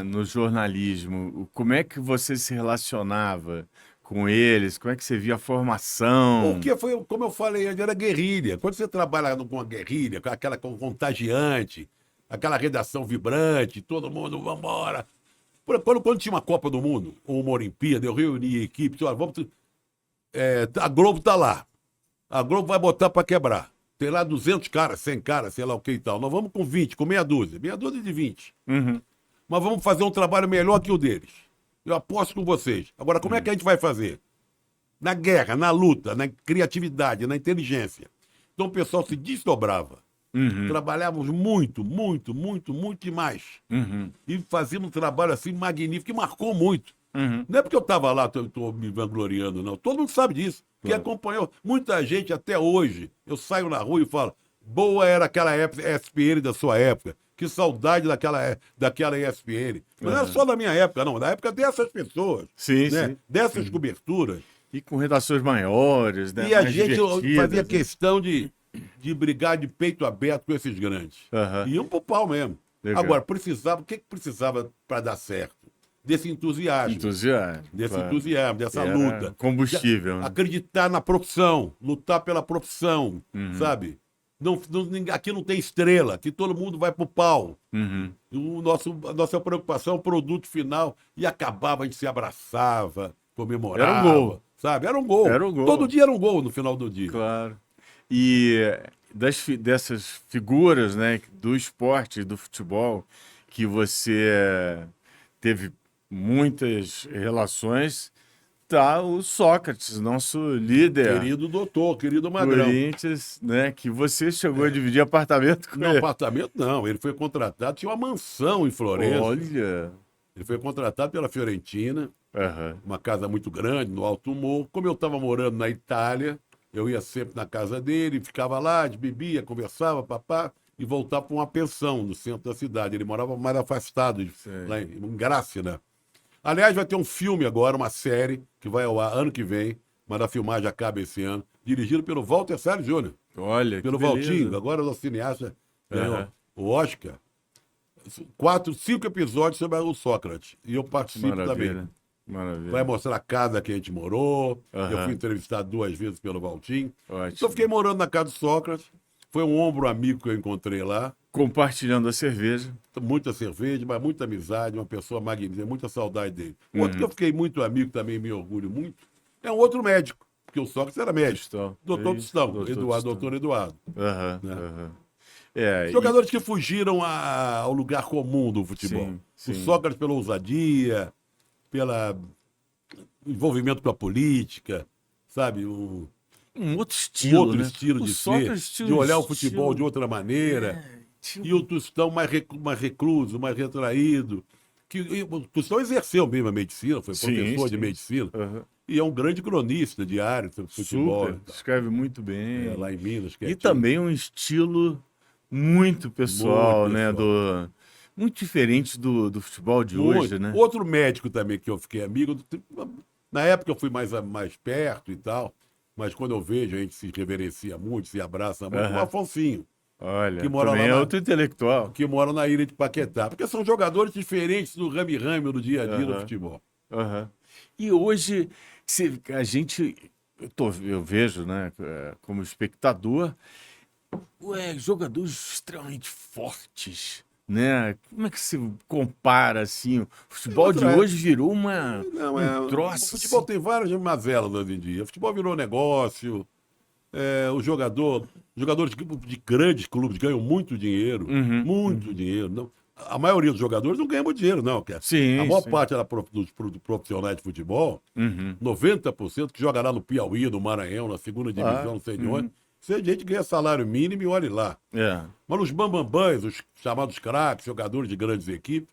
no jornalismo, como é que você se relacionava com eles? Como é que você via a formação? Porque foi, como eu falei, era guerrilha. Quando você trabalha com a guerrilha, com aquela contagiante, aquela redação vibrante, todo mundo, vamos embora. Quando tinha uma Copa do Mundo, ou uma Olimpíada, eu reunia a equipe, olha, a Globo tá lá. A Globo vai botar para quebrar. Tem lá 200 caras, 100 caras, sei lá o que e tal. Nós vamos com 20, com meia dúzia de 20. Mas vamos fazer um trabalho melhor que o deles. Eu aposto com vocês. Agora, como é que a gente vai fazer? Na guerra, na luta, na criatividade, na inteligência. Então o pessoal se desdobrava. Trabalhávamos muito demais. E fazíamos um trabalho assim magnífico, que marcou muito. Não é porque eu estava lá, estou me vangloriando, não. Todo mundo sabe disso. Que acompanhou muita gente até hoje. Eu saio na rua e falo, boa era aquela ESPN da sua época. Que saudade daquela ESPN. Não era só da minha época, não. Da época dessas pessoas. Sim, né? sim. Dessas coberturas. E com redações maiores, né? E a mais gente fazia divertidas, questão de brigar de peito aberto com esses grandes. Iam pro pau mesmo. Legal. Agora, o que precisava para dar certo? Desse entusiasmo. Entusiasmo, dessa Era luta. combustível. Né? Acreditar na profissão, lutar pela profissão, sabe? Aqui não tem estrela, aqui todo mundo vai pro pau. A nossa preocupação é o produto final. E acabava, a gente se abraçava, comemorava. Era um gol. Sabe? Era um gol. Todo dia era um gol no final do dia. Claro. E dessas figuras, né, do esporte, do futebol, que você teve muitas relações, tá o Sócrates, nosso líder. Querido doutor, querido Magrão. Corinthians, né, que você chegou a dividir apartamento com Não, ele. apartamento não. Ele foi contratado, tinha uma mansão em Florença. Olha. Ele foi contratado pela Fiorentina, uma casa muito grande, no Alto Morro. Como eu estava morando na Itália, eu ia sempre na casa dele, ficava lá, bebia, conversava, papá, e voltava para uma pensão no centro da cidade. Ele morava mais afastado, lá em Grácina. Aliás, vai ter um filme agora, uma série, que vai ao ar ano que vem, mas a filmagem acaba esse ano, dirigido pelo Walter Salles Jr. Olha, pelo que beleza. Valtinho, agora o cineasta ganhou o Oscar. 4, 5 episódios sobre o Sócrates. E eu participo também. Maravilha. Vai mostrar a casa que a gente morou. Eu fui entrevistado 2 vezes pelo Valtinho. Ótimo. Então eu fiquei morando na casa do Sócrates. Foi um ombro amigo que eu encontrei lá. Compartilhando a cerveja. Muita cerveja, mas muita amizade, uma pessoa magnífica, muita saudade dele. Outro que eu fiquei muito amigo também, me orgulho muito, é um outro médico, porque o Sócrates era médico. Doutor Tostão, doutor Eduardo. Jogadores que fugiram ao lugar comum do futebol. Sim. O Sócrates pela ousadia, pelo envolvimento com a política, sabe? Um outro estilo, né? Estilo de ser, de olhar o futebol de outra maneira. E o Tostão mais recluso, mais retraído. O Tostão exerceu mesmo a medicina, foi professor de medicina. E é um grande cronista diário sobre futebol. Super, escreve muito bem. Lá em Minas. E também um estilo muito pessoal, né? Muito diferente do futebol de hoje, né? Outro médico também que eu fiquei amigo, na época eu fui mais perto e tal, mas quando eu vejo, a gente se reverencia muito, se abraça muito, o Afonsinho. Olha, que mora também lá é outro intelectual. Que mora na ilha de Paquetá, porque são jogadores diferentes do rame-rame do dia a dia do futebol. E hoje, eu vejo, né, como espectador, jogadores extremamente fortes, né? Como é que se compara, assim? O futebol de outra hoje virou um troço. O futebol assim. tem várias mazelas hoje em dia. O futebol virou negócio, o jogadores de grandes clubes ganham muito dinheiro, muito dinheiro. Não, a maioria dos jogadores não ganha muito dinheiro, não. A Sim, maior sim. parte dos profissionais de futebol, 90% que joga lá no Piauí, no Maranhão, na segunda divisão, não sei de onde, isso aí a gente ganha salário mínimo e olhe lá. É. Mas os bambambãs, os chamados craques, jogadores de grandes equipes,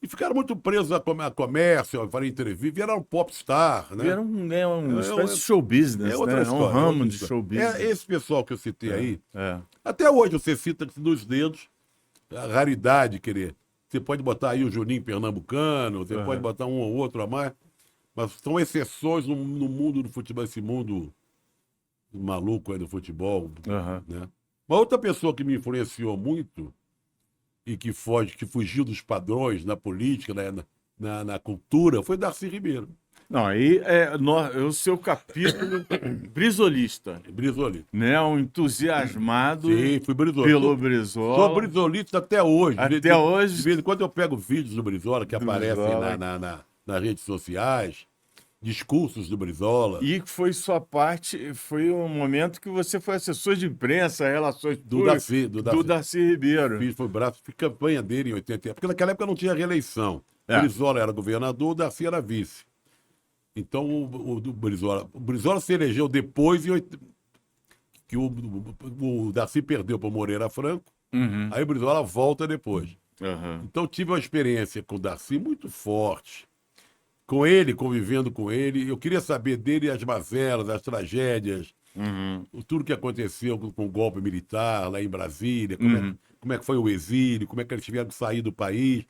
e ficaram muito presos a comércio, a fazer entrevista, viraram popstar, né? Era uma espécie de show business, outra né? história. Um ramo outra de história. show business. Esse pessoal que eu citei aí, É. até hoje você cita nos dedos a raridade, querer. Você pode botar aí o Juninho Pernambucano, você pode botar um ou outro a mais, mas são exceções no mundo do futebol, esse mundo maluco aí do futebol, né? Uma outra pessoa que me influenciou muito e que fugiu dos padrões na política, né, na cultura, foi Darcy Ribeiro. Não, aí é o seu capítulo brisolista, Brizola. né? Um entusiasmado Sim, fui Brizola. pelo Brizola. Sou brizolista até hoje. Até hoje. De vez em quando eu pego vídeos do Brizola que aparecem Brizola. nas redes sociais, discursos do Brizola. E foi sua parte, foi um momento que você foi assessor de imprensa, relações Do Darcy Ribeiro. Foi braço, fiz campanha dele em 80. Porque naquela época não tinha reeleição. O Brizola era governador, o Darcy era vice. Então o Brizola se elegeu depois que o Darcy perdeu para o Moreira Franco. Aí o Brizola volta depois. Então tive uma experiência com o Darcy muito forte. Com ele, convivendo com ele. Eu queria saber dele as mazelas, as tragédias, tudo que aconteceu com o golpe militar lá em Brasília, como é que foi o exílio, como é que eles tiveram que sair do país.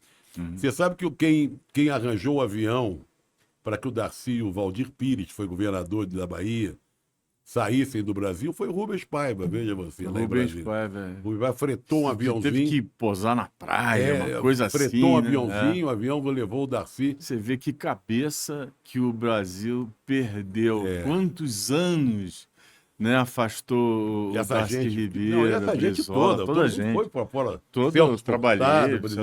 Você sabe que quem arranjou o avião para que o Darcy e o Valdir Pires, que foi governador da Bahia, saíssem do Brasil, foi o Rubens Paiva, veja você. Lá Rubens em Paiva. O Rubens Paiva fretou um aviãozinho. Teve que posar na praia, uma coisa assim. Fretou um aviãozinho, o avião levou o Darcy. Você vê que cabeça que o Brasil perdeu. Quantos anos, né, afastou o Darcy Ribeiro, essa gente Brizola, toda a gente. foi para fora. Todos os trabalheiros,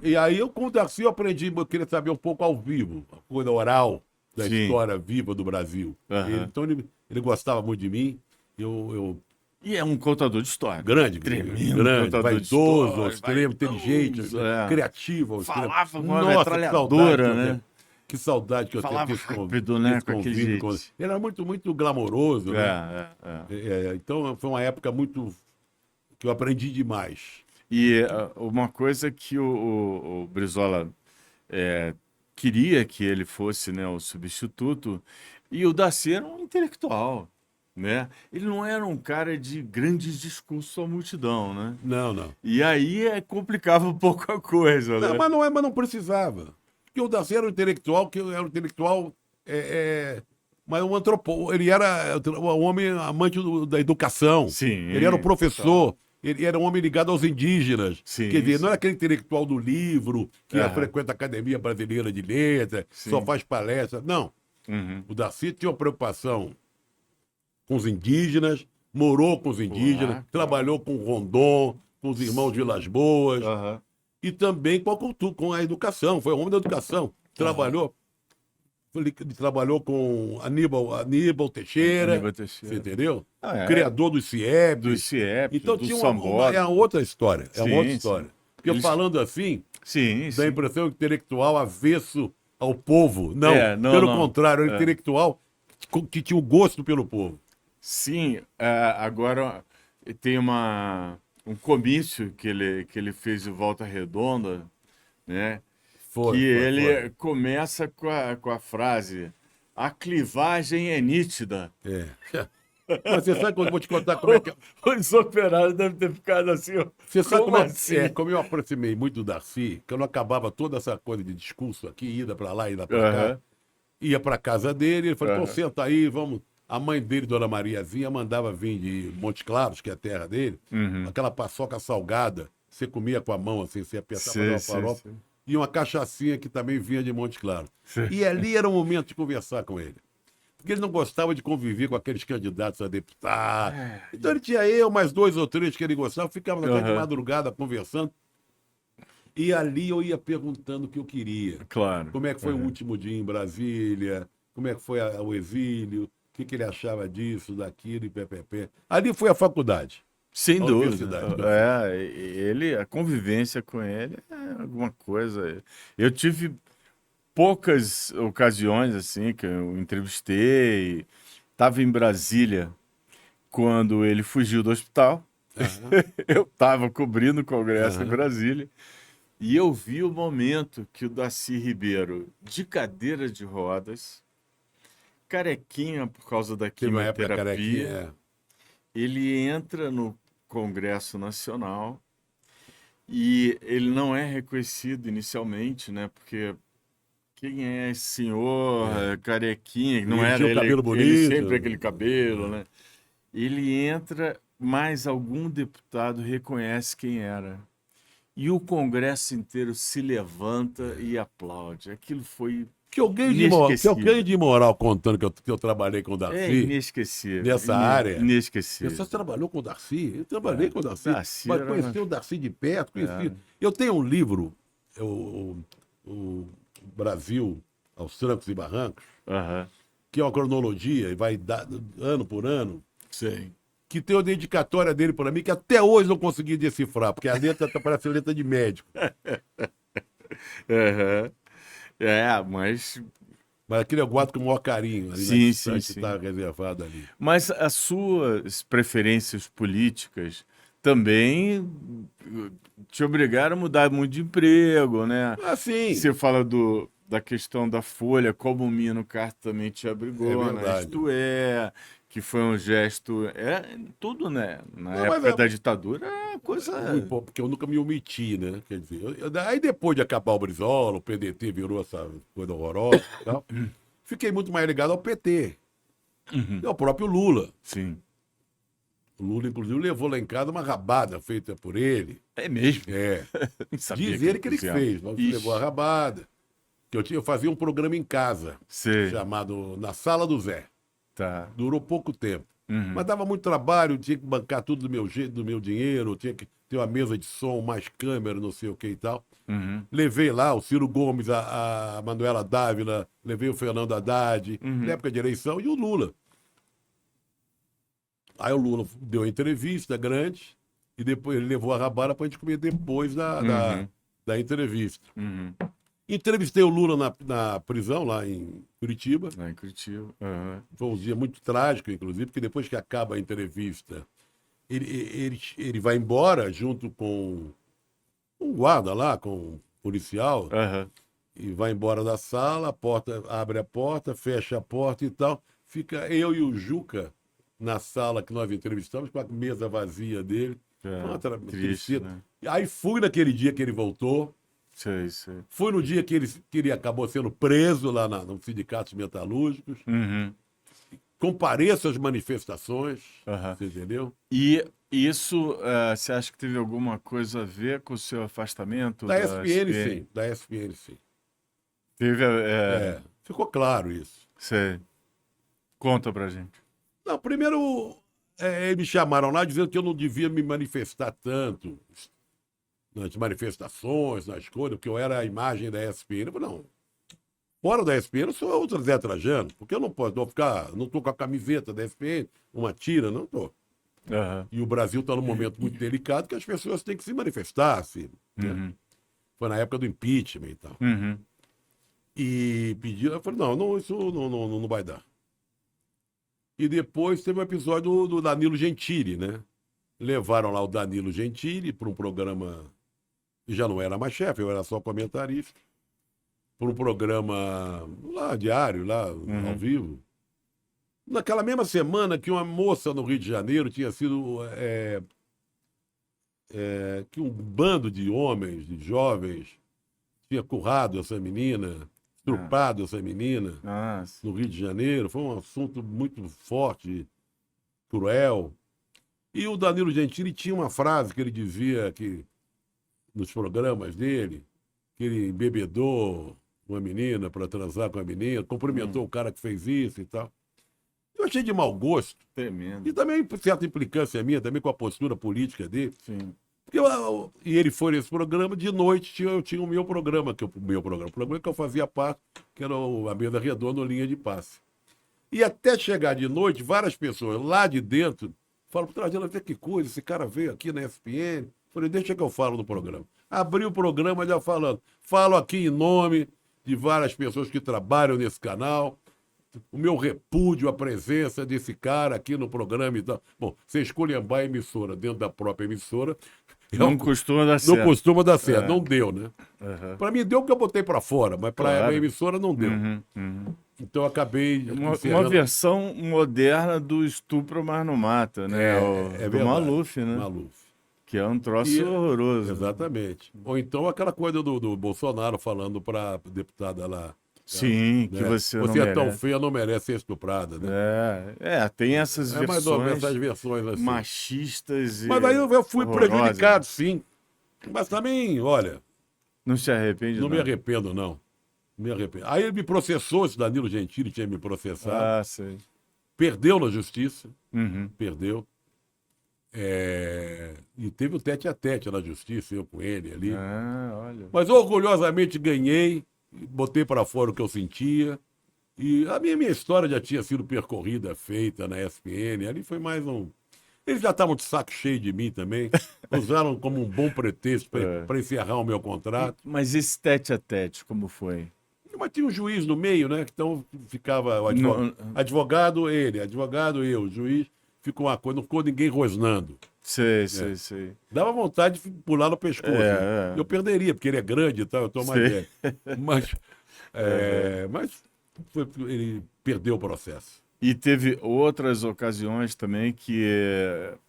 E aí, com o Darcy, eu aprendi, eu queria saber um pouco ao vivo, a coisa oral da história viva do Brasil. Então, ele gostava muito de mim. E é um contador de história. Grande, vaidoso, extremo, inteligente, criativo. Falava com uma metralhadora, né? Que saudade que eu tenho desse rápido, né? Com aquele jeito. Ele era muito, muito glamouroso, né? Então, foi uma época que eu aprendi demais. E uma coisa que o Brizola queria que ele fosse, né, o substituto, e o Darcy era um intelectual, né? Ele não era um cara de grandes discursos à multidão, né? Não. E aí complicava um pouco a coisa, né? Mas não precisava. Porque o Darcy era um intelectual, mas um antropólogo. Ele era um homem amante da educação. Sim. Ele era um professor. Ele era um homem ligado aos indígenas. Sim, Quer dizer, não era aquele intelectual do livro que frequenta a Academia Brasileira de Letras, só faz palestra. Não. O Darcy tinha uma preocupação com os indígenas, morou com os indígenas, trabalhou com o Rondon, com os irmãos de Vilas Boas, e também com a cultura, com a educação. Foi o homem da educação. Trabalhou com Aníbal Teixeira. Você entendeu? Criador do CIEP. Então tinha uma outra história. Outra história. Porque falando assim, dá a impressão intelectual avesso ao povo. Não, pelo contrário, era intelectual que tinha o gosto pelo povo. Sim, agora tem um comício que ele fez em Volta Redonda, né? Ele começa com a frase: a clivagem é nítida. Mas você sabe quando eu vou te contar como é que... Os operários devem ter ficado assim. Você sabe como eu aproximei muito do Darcy, que eu não acabava toda essa coisa de discurso aqui, ida para lá, ida para cá. Ia para casa dele, ele falou, então senta aí, vamos... A mãe dele, Dona Mariazinha, mandava vir de Montes Claros, que é a terra dele, aquela paçoca salgada, você comia com a mão, assim, você apertava uma farofa, e uma cachaçinha que também vinha de Montes Claros. E ali era o momento de conversar com ele. porque ele não gostava de conviver com aqueles candidatos a deputado. Então ele tinha eu, mais 2 ou 3 que ele gostava, ficava até de madrugada conversando. E ali eu ia perguntando o que eu queria. Claro. Como é que foi o último dia em Brasília, como é que foi o exílio, o que ele achava disso, daquilo e ppp. Ali foi a faculdade. Sem a dúvida. universidade. A convivência com ele é alguma coisa. Eu tive poucas ocasiões assim que eu entrevistei. Estava em Brasília quando ele fugiu do hospital. Eu estava cobrindo o Congresso em Brasília. E eu vi o momento que o Darcy Ribeiro, de cadeira de rodas, carequinha por causa da Teve uma época quimioterapia, carequinha. ele entra no Congresso Nacional e ele não é reconhecido inicialmente, né? Porque quem é esse senhor carequinha? Não Ele era tinha o ele, cabelo ele bonito. sempre aquele cabelo, né? Ele entra, mas algum deputado reconhece quem era. E o Congresso inteiro se levanta e aplaude. Aquilo foi Que alguém de moral contando que eu trabalhei com o Darcy. Inesquecível. Nessa área. Inesquecível. Você trabalhou com o Darcy? Eu trabalhei com o Darcy. Mas conheci o Darcy de perto, conheci. Eu tenho um livro, o Brasil aos Trancos e Barrancos, que é uma cronologia e vai dar ano por ano. Sim. Que tem a dedicatória dele para mim, que até hoje não consegui decifrar, porque a letra parece letra de médico. Mas aquele eu guardo com o maior carinho. Ali sim. Está reservado ali. Mas as suas preferências políticas também te obrigaram a mudar muito de emprego, né? Sim. Você fala da questão da Folha, como o Mino Carta também te abrigou, né? Isto é, que foi um gesto... tudo, né? Na época da ditadura, coisa... Porque eu nunca me omiti, né? Quer dizer, aí depois de acabar o Brizola, o PDT virou essa coisa horrorosa e tal, fiquei muito mais ligado ao PT. E ao próprio Lula. Sim. O Lula, inclusive, levou lá em casa uma rabada feita por ele. É mesmo? Diz ele que ele fez, mas levou a rabada. Eu fazia um programa em casa, chamado Na Sala do Zé. Tá. Durou pouco tempo. Mas dava muito trabalho, tinha que bancar tudo do meu jeito, do meu dinheiro, tinha que ter uma mesa de som, mais câmera, não sei o que e tal. Levei lá o Ciro Gomes, a Manuela Dávila, levei o Fernando Haddad, na época de eleição, e o Lula. Aí o Lula deu uma entrevista grande e depois ele levou a rabada para a gente comer depois da entrevista. Entrevistei o Lula na prisão, lá em Curitiba. Lá em Curitiba. Foi um dia muito trágico, inclusive, porque depois que acaba a entrevista, ele vai embora junto com um guarda lá, com um policial, e vai embora da sala, abre a porta, fecha a porta e tal. Fica eu e o Juca na sala que nós entrevistamos, com a mesa vazia dele. Triste, né? Aí fui naquele dia que ele voltou. Sei. Fui no dia que ele acabou sendo preso lá no Sindicatos Metalúrgicos. Compareço às manifestações, você entendeu? E isso, você acha que teve alguma coisa a ver com o seu afastamento? Da SPN, sim. Da SPN, sim. Teve... ficou claro isso. Sei. Conta pra gente. Não, primeiro, eles me chamaram lá dizendo que eu não devia me manifestar tanto nas manifestações, nas coisas, porque eu era a imagem da SPN. Eu falei, não, fora da SPN eu sou outro Zé Trajano, porque eu não posso não estou com a camiseta da SPN, uma tira, não estou. E o Brasil está num momento muito delicado que as pessoas têm que se manifestar, assim. Né? Foi na época do impeachment e tal. E pediram, eu falei, não, isso não vai dar. E depois teve um episódio do Danilo Gentili, né? Levaram lá o Danilo Gentili para um programa que já não era mais chefe, eu era só comentarista, para um programa lá, diário, lá, ao vivo. Naquela mesma semana que uma moça no Rio de Janeiro tinha sido... que um bando de homens, de jovens, tinha currado essa menina, estrupado essa menina no Rio de Janeiro. Foi um assunto muito forte, cruel. E o Danilo Gentili tinha uma frase que ele dizia que nos programas dele, que ele embebedou uma menina para transar com a menina, cumprimentou o cara que fez isso e tal. eu achei de mau gosto. Tremendo. E também, por certa implicância minha, também com a postura política dele. Sim. Porque e ele foi nesse programa, de noite eu tinha o meu programa, o programa que eu fazia parte, que era a mesa redonda, o Linha de Passe. E até chegar de noite, várias pessoas lá de dentro falam, Trajano, até que coisa, esse cara veio aqui na ESPN. Falei, deixa que eu falo no programa. Abri o programa já falando. Falo aqui em nome de várias pessoas que trabalham nesse canal. O meu repúdio à presença desse cara aqui no programa e tal. Bom, você esculhambar a emissora dentro da própria emissora. Não costuma dar certo. Não costuma dar certo, não deu, né? Uhum. Pra mim deu porque eu botei pra fora, mas pra a emissora não deu. Uhum. Então eu acabei... Uma versão moderna do estupro, mas não mata, né? É do verdade. Maluf, né? Maluf. Que é um troço horroroso. Exatamente. Ou então aquela coisa do Bolsonaro falando pra deputada lá. Sim, né? que você não é merece. tão feia, não merece ser estuprada, né? Tem essas versões, mais ou menos essas versões assim. machistas e Mas aí eu fui horrorosas. prejudicado, sim. Mas também, olha... Não se arrepende, Não me arrependo, não. Me arrependo. Aí ele me processou, esse Danilo Gentili tinha me processado. Sei. Perdeu na justiça. Uhum. Perdeu. E teve o tete-a-tete na justiça, eu com ele ali. Olha. Mas orgulhosamente ganhei, botei para fora o que eu sentia. E a minha história já tinha sido percorrida, feita na ESPN. Ali foi mais um... Eles já estavam de saco cheio de mim também. Usaram como um bom pretexto para encerrar o meu contrato. Mas esse tete-a-tete, como foi? Mas tinha um juiz no meio, né? Então ficava o advogado, ele, advogado, eu, o juiz. Ficou uma coisa, não ficou ninguém rosnando. Sei. Dava vontade de pular no pescoço. Né? Eu perderia, porque ele é grande e tal, eu tô mais velho. Mas, ele perdeu o processo. E teve outras ocasiões também que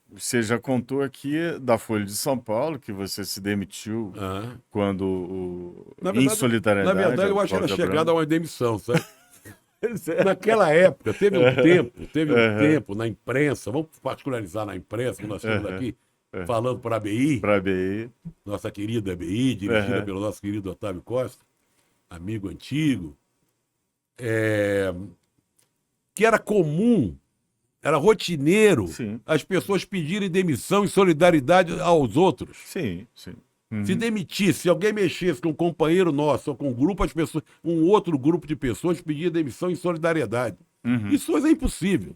você já contou aqui da Folha de São Paulo, que você se demitiu quando em solidariedade. Na verdade, eu acho que era chegada a uma demissão, sabe? Naquela época, teve um tempo na imprensa, vamos particularizar na imprensa, que nós estamos aqui falando para a ABI, nossa querida ABI, dirigida pelo nosso querido Otávio Costa, amigo antigo, que era comum, era rotineiro, as pessoas pedirem demissão em solidariedade aos outros. Sim. Se demitisse, se alguém mexesse com um companheiro nosso ou com um grupo, as pessoas, um outro grupo de pessoas pedia demissão em solidariedade. Isso hoje é impossível.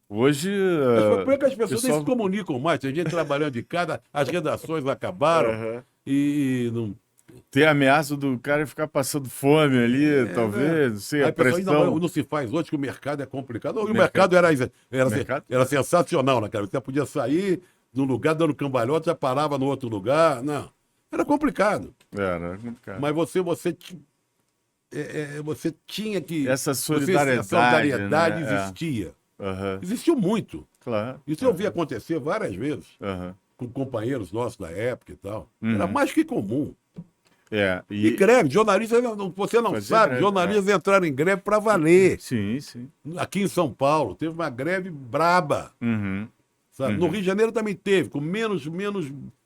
Hoje... Mas por que as pessoas nem se comunicam mais? Tem gente trabalhando de casa, as redações acabaram e não... Tem a ameaça do cara ficar passando fome ali, talvez, não sei, a pressão. Não se faz hoje, que o mercado é complicado. O mercado era sensacional naquela época. Você podia sair num lugar dando cambalhota, já parava no outro lugar. Não, era complicado. Era complicado. Mas você tinha que... Essa solidariedade, né? Existia. Existiu muito. Claro. Isso eu vi acontecer várias vezes com companheiros nossos da época e tal. Era mais que comum. E greve, jornalistas, você não sabe, greve, jornalistas entraram em greve para valer. Sim. Aqui em São Paulo, teve uma greve braba. Sabe? No Rio de Janeiro também teve, com menos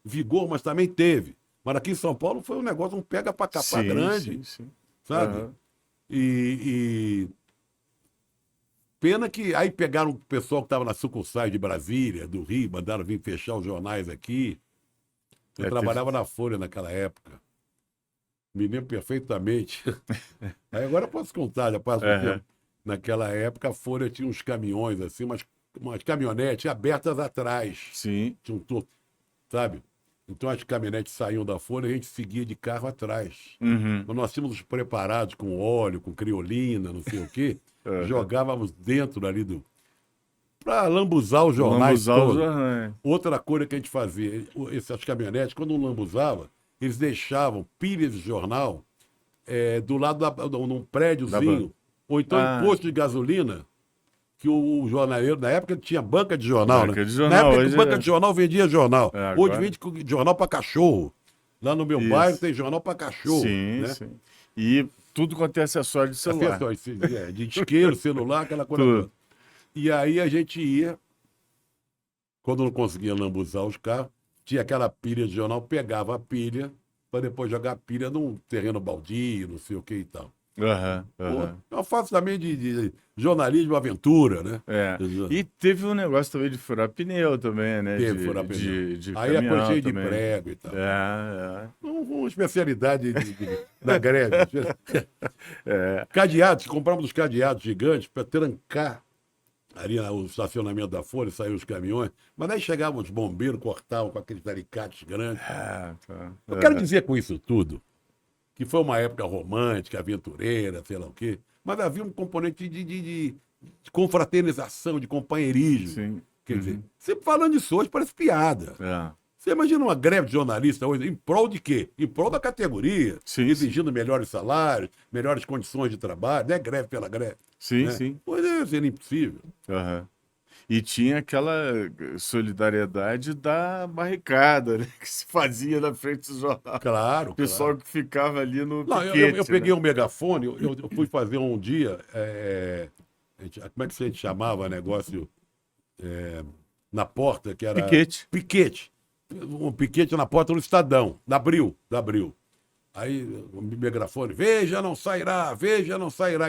vigor, mas também teve. Mas aqui em São Paulo foi um negócio, um pega para capar grande. Sim. Sabe? E pena que aí pegaram o pessoal que estava na sucursais de Brasília, do Rio, mandaram vir fechar os jornais aqui. Eu trabalhava na Folha naquela época. Me lembro perfeitamente. Aí agora eu posso contar, já passo o tempo. Naquela época a Folha tinha uns caminhões, assim, umas caminhonetes abertas atrás. Sim. Tinha sabe? Então as caminhonetes saíam da Folha e a gente seguia de carro atrás. Quando nós tínhamos preparados com óleo, com criolina, não sei o quê, jogávamos dentro ali para lambuzar os jornais todos. Outra coisa que a gente fazia, essas caminhonetes, quando lambuzava, eles deixavam pilhas de jornal do lado num prédiozinho, ou então em posto de gasolina, que o jornaleiro, na época, tinha banca de jornal, né? Na época, banca de jornal vendia jornal. Hoje vende jornal para cachorro. Lá no meu bairro tem jornal para cachorro. Sim. E tudo quanto é acessório de celular. De isqueiro, celular, aquela coisa toda. E aí a gente ia, quando não conseguia lambuzar os carros, tinha aquela pilha de jornal, pegava a pilha, para depois jogar a pilha num terreno baldio, não sei o que e tal. Eu faço também de jornalismo aventura, né? E teve um negócio também de furar pneu também, né? Teve furar pneu. De Aí é coisa cheia de também. prego e tal. Uma especialidade da greve. Cadeados, compramos os cadeados gigantes para trancar ali o estacionamento da Folha, saíam os caminhões, mas aí chegavam os bombeiros, cortavam com aqueles alicates grandes. Eu quero dizer com isso tudo que foi uma época romântica, aventureira, sei lá o quê, mas havia um componente de confraternização, de companheirismo. Sim. Quer dizer, sempre falando disso hoje parece piada. Você imagina uma greve de jornalista hoje, em prol de quê? Em prol da categoria, exigindo melhores salários, melhores condições de trabalho, não é greve pela greve. Sim, né? sim. Pois é, seria impossível. E tinha aquela solidariedade da barricada, né, que se fazia na frente do jornal. Claro, o pessoal que ficava ali no Não, piquete, eu peguei né? um megafone, eu fui fazer um dia, como é que a gente chamava negócio na porta, que era... Piquete. Um piquete na porta do Estadão, da Abril. Aí o megafone, veja, não sairá.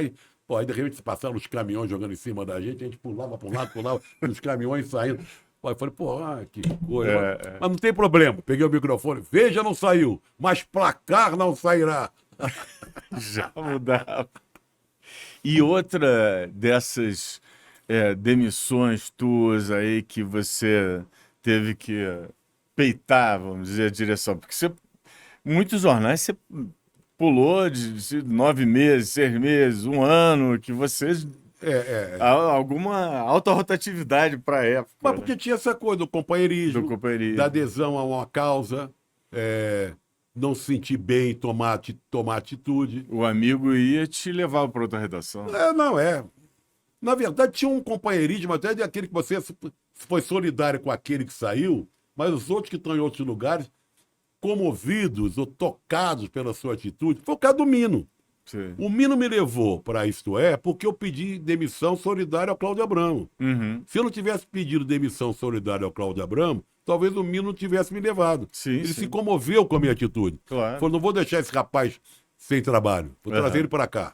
E, pô, aí de repente se passaram os caminhões jogando em cima da gente, a gente pulava para um lado, os caminhões saindo. Pô, eu falei, pô, que coisa. Mas não tem problema. Peguei o microfone, veja, não saiu, mas placar não sairá. Já mudava. E outra dessas demissões tuas aí que você teve que peitar, vamos dizer, a direção, porque muitos jornais você pulou de 9 meses, 6 meses, 1 ano, que vocês... alguma alta rotatividade para a época. Mas porque tinha essa coisa do companheirismo, da adesão a uma causa, não se sentir bem, tomar atitude. O amigo ia te levar para outra redação. Na verdade, tinha um companheirismo até de aquele que você foi solidário com aquele que saiu, mas os outros que estão em outros lugares, comovidos ou tocados pela sua atitude, foi o caso do Mino. Sim. O Mino me levou para Isto É porque eu pedi demissão solidária ao Cláudio Abramo. Se eu não tivesse pedido demissão solidária ao Cláudio Abramo, talvez o Mino não tivesse me levado. Ele se comoveu com a minha atitude. Claro. Falou, não vou deixar esse rapaz sem trabalho, vou trazer ele para cá.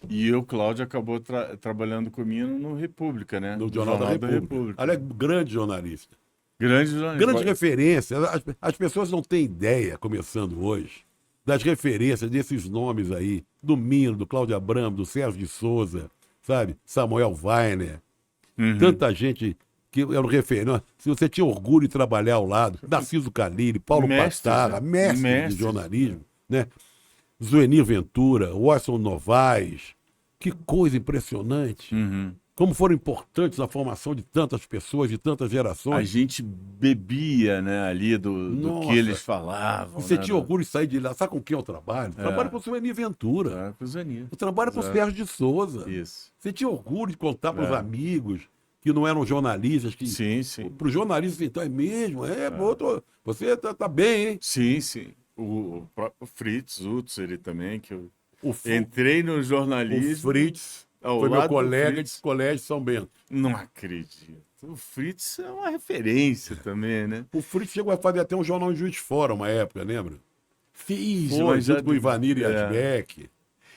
E o Cláudio acabou trabalhando comigo no República, né? No Jornal da República. Ele é grande jornalista. Grande referência. As pessoas não têm ideia, começando hoje, das referências desses nomes aí, do Mino, do Cláudio Abramo, do Sérgio de Souza, sabe? Samuel Weiner. Tanta gente que era um referente. Se você tinha orgulho de trabalhar ao lado, Narciso Calili, Paulo Patarra, mestre de jornalismo, né? Zuenir Ventura, Washington Novaes. Que coisa impressionante. Como foram importantes na formação de tantas pessoas, de tantas gerações. A gente bebia, né, ali do que eles falavam. E você tinha orgulho de sair de lá. Sabe com quem eu trabalho? Trabalho com o Zuenir Ventura. Eu trabalho com o Sérgio de Souza. Isso. Você tinha orgulho de contar para os amigos que não eram jornalistas. Que, sim. Para os jornalistas, então, é mesmo? Você tá bem, hein? Sim. O próprio Fritz Utz, ele também, que eu entrei no jornalismo. O Fritz foi meu colega de colégio São Bento. Não acredito. O Fritz é uma referência também, né? O Fritz chegou a fazer até um jornal em Juiz de Fora, uma época, lembra? Mas junto com o Ivanir Yasbeck.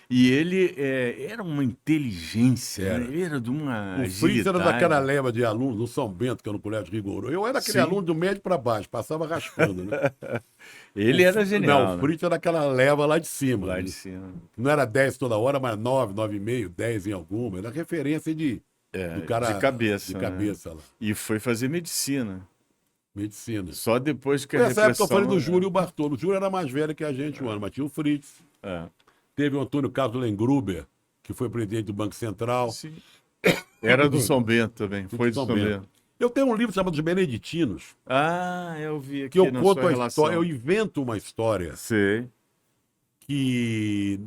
E ele era uma inteligência, né? Ele era de uma agilidade. O Fritz era daquela leva de alunos no São Bento, que era no Colégio Rigoroso. Eu era aquele aluno do médio para baixo, passava raspando, né? Ele era genial. Não, o Fritz era daquela leva lá de cima. Lá de cima. Não era 10 toda hora, mas 9, 9,5, 10 em alguma. Era referência do cara... De cabeça. De cabeça, lá. E foi fazer medicina. Só depois que Nessa época eu falei do Júlio e o Bartolo. O Júlio era mais velho que a gente, um ano, mas tinha o Fritz. Teve o Antônio Carlos Lengruber, que foi presidente do Banco Central. Sim. Era do São Bento também. Foi do São Bento. Eu tenho um livro chamado Os Beneditinos. Eu vi aqui. Que eu conto a história, eu invento uma história. Sei. Que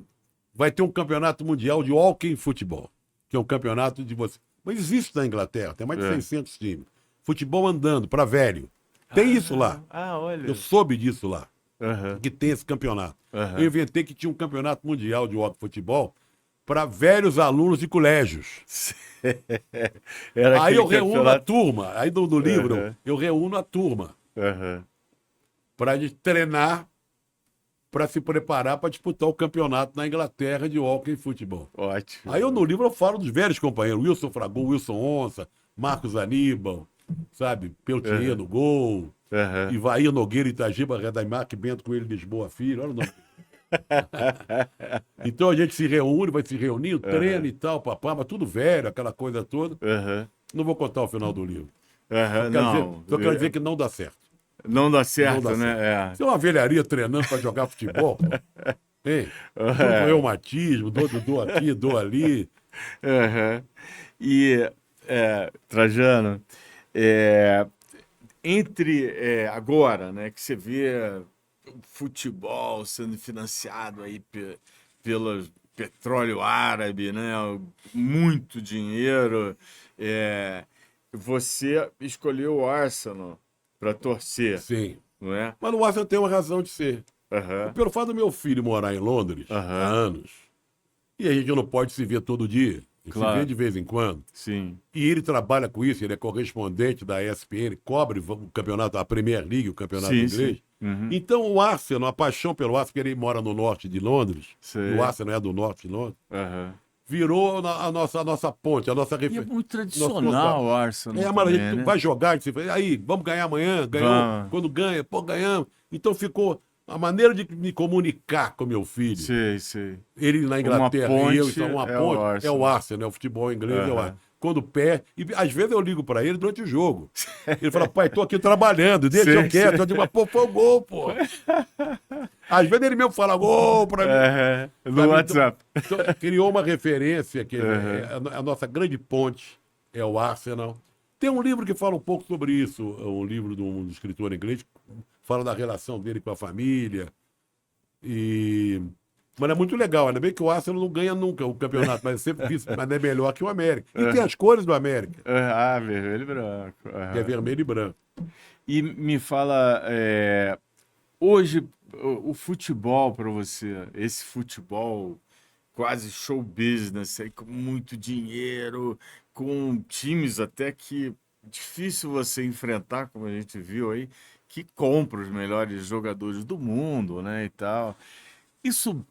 vai ter um campeonato mundial de walking futebol. Que é um campeonato de você. Mas existe na Inglaterra, tem mais de 600 times. Futebol andando, para velho. Tem isso lá. Olha. Eu soube disso lá. Que tem esse campeonato. Eu inventei que tinha um campeonato mundial de walking futebol para velhos alunos de colégios. Aí eu reúno a turma. Aí no livro eu reúno a turma para treinar para se preparar para disputar o campeonato na Inglaterra de hóquei e futebol. Ótimo. Aí no livro eu falo dos velhos companheiros, Wilson Fragol, Wilson Onça, Marcos Aníbal, sabe, Peltier no gol, Ivair Nogueira Itagiba, Redaimarque Bento Coelho Lisboa Filho, olha o nome. Então a gente se reúne, vai se reunindo, treina e tal, papá, mas tudo velho, aquela coisa toda. Não vou contar o final do livro. Só quero dizer que não dá certo. Não dá certo, Não dá né? certo. Isso é uma velharia treinando para jogar futebol, pô. Hein? Reumatismo, dou aqui, dou ali. E, Trajano, entre agora, né, que você vê o futebol sendo financiado aí pelo petróleo árabe, né, muito dinheiro, você escolheu o Arsenal para torcer. Sim. Não é? Mas o Arsenal tem uma razão de ser. Pelo fato do meu filho morar em Londres há anos, e a gente não pode se ver todo dia. Se vê de vez em quando. Sim. E ele trabalha com isso, ele é correspondente da ESPN, cobre o campeonato, a Premier League, o campeonato inglês. Então o Arsenal, a paixão pelo Arsenal, porque ele mora no norte de Londres, o Arsenal é do norte de Londres, virou a nossa ponte, a nossa referência. E é muito tradicional o Arsenal Mas também, a gente né? vai jogar, aí, vamos ganhar amanhã, ganhou, quando ganha, ganhamos. Então ficou a maneira de me comunicar com meu filho. Sei. Ele na Inglaterra e eu, então uma ponte é o Arsenal, o futebol inglês é o Arsenal. Quando perde, e às vezes eu ligo pra ele durante o jogo. Ele fala, pai, tô aqui trabalhando, deixa eu quieto. Eu digo, mas pô, foi o gol, pô. Às vezes ele mesmo fala gol pra mim. No WhatsApp. Então, criou uma referência, que a nossa grande ponte é o Arsenal. Tem um livro que fala um pouco sobre isso, um livro de um escritor inglês, fala da relação dele com a família. Mas é muito legal, ainda bem que o Arsenal não ganha nunca o campeonato, mas sempre mas é melhor que o América. E tem as cores do América. Vermelho e branco. Que é vermelho e branco. E me fala, hoje, o futebol para você, esse futebol quase show business, aí, com muito dinheiro, com times até que difícil você enfrentar, como a gente viu aí, que compra os melhores jogadores do mundo, né, e tal. Isso,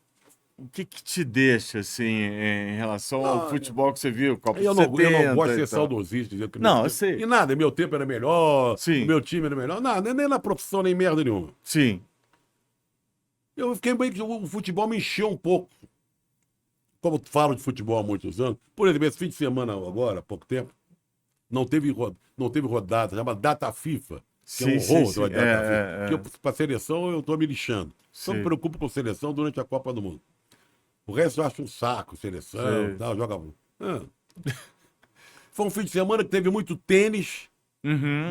o que te deixa, assim, em relação ao futebol que você viu? Copa Eu não gosto de ser saudosista. Dizer que não, eu sei. E nada, meu tempo era melhor, Sim. o meu time era melhor. Nada, nem na profissão, nem merda nenhuma. Sim. Eu fiquei bem que o futebol me encheu um pouco. Como eu falo de futebol há muitos anos. Por exemplo, esse fim de semana agora, há pouco tempo, não teve rodada, chama Data FIFA. Que é um horror, para seleção eu estou me lixando. Só me preocupo com seleção durante a Copa do Mundo. O resto eu acho um saco, seleção, tal, joga. Foi um fim de semana que teve muito tênis,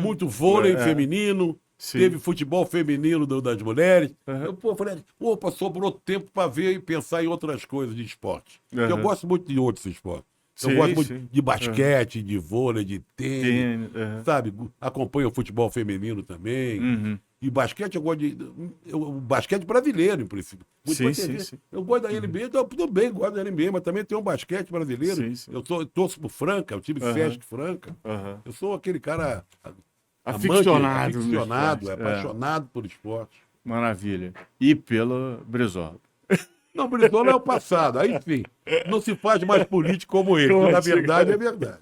muito vôlei feminino, teve futebol feminino das mulheres. Eu falei, opa, sobrou tempo para ver e pensar em outras coisas de esporte. Eu gosto muito de outros esportes. Eu gosto muito de basquete, de vôlei, de tênis, sabe? Acompanho o futebol feminino também. E basquete, eu gosto o basquete brasileiro, em princípio. Sim. Eu gosto da NBA, tudo bem, gosto da NBA, mas também tem um basquete brasileiro. Sim. Eu torço pro Franca, o time Sesc Franca. Eu sou aquele cara aficionado, apaixonado por esporte. Maravilha. E pelo Brizola. Não, Brizola é o passado. Aí, enfim, não se faz mais político como ele. Na verdade, é verdade.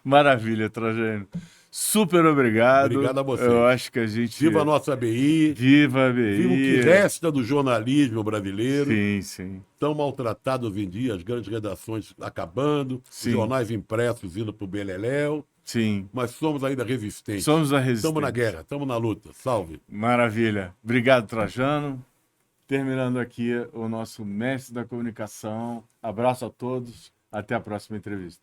Maravilha, Trajano. Super obrigado. Obrigado a você. Eu acho que a gente... Viva a nossa ABI. Viva a ABI. Viva o que resta do jornalismo brasileiro. Sim. Tão maltratados hoje em dia, as grandes redações acabando, os jornais impressos indo pro beleléu. Sim. Mas somos ainda resistentes. Somos a resistência. Estamos na guerra, estamos na luta. Salve. Maravilha. Obrigado, Trajano. Terminando aqui o nosso mestre da comunicação. Abraço a todos. Até a próxima entrevista.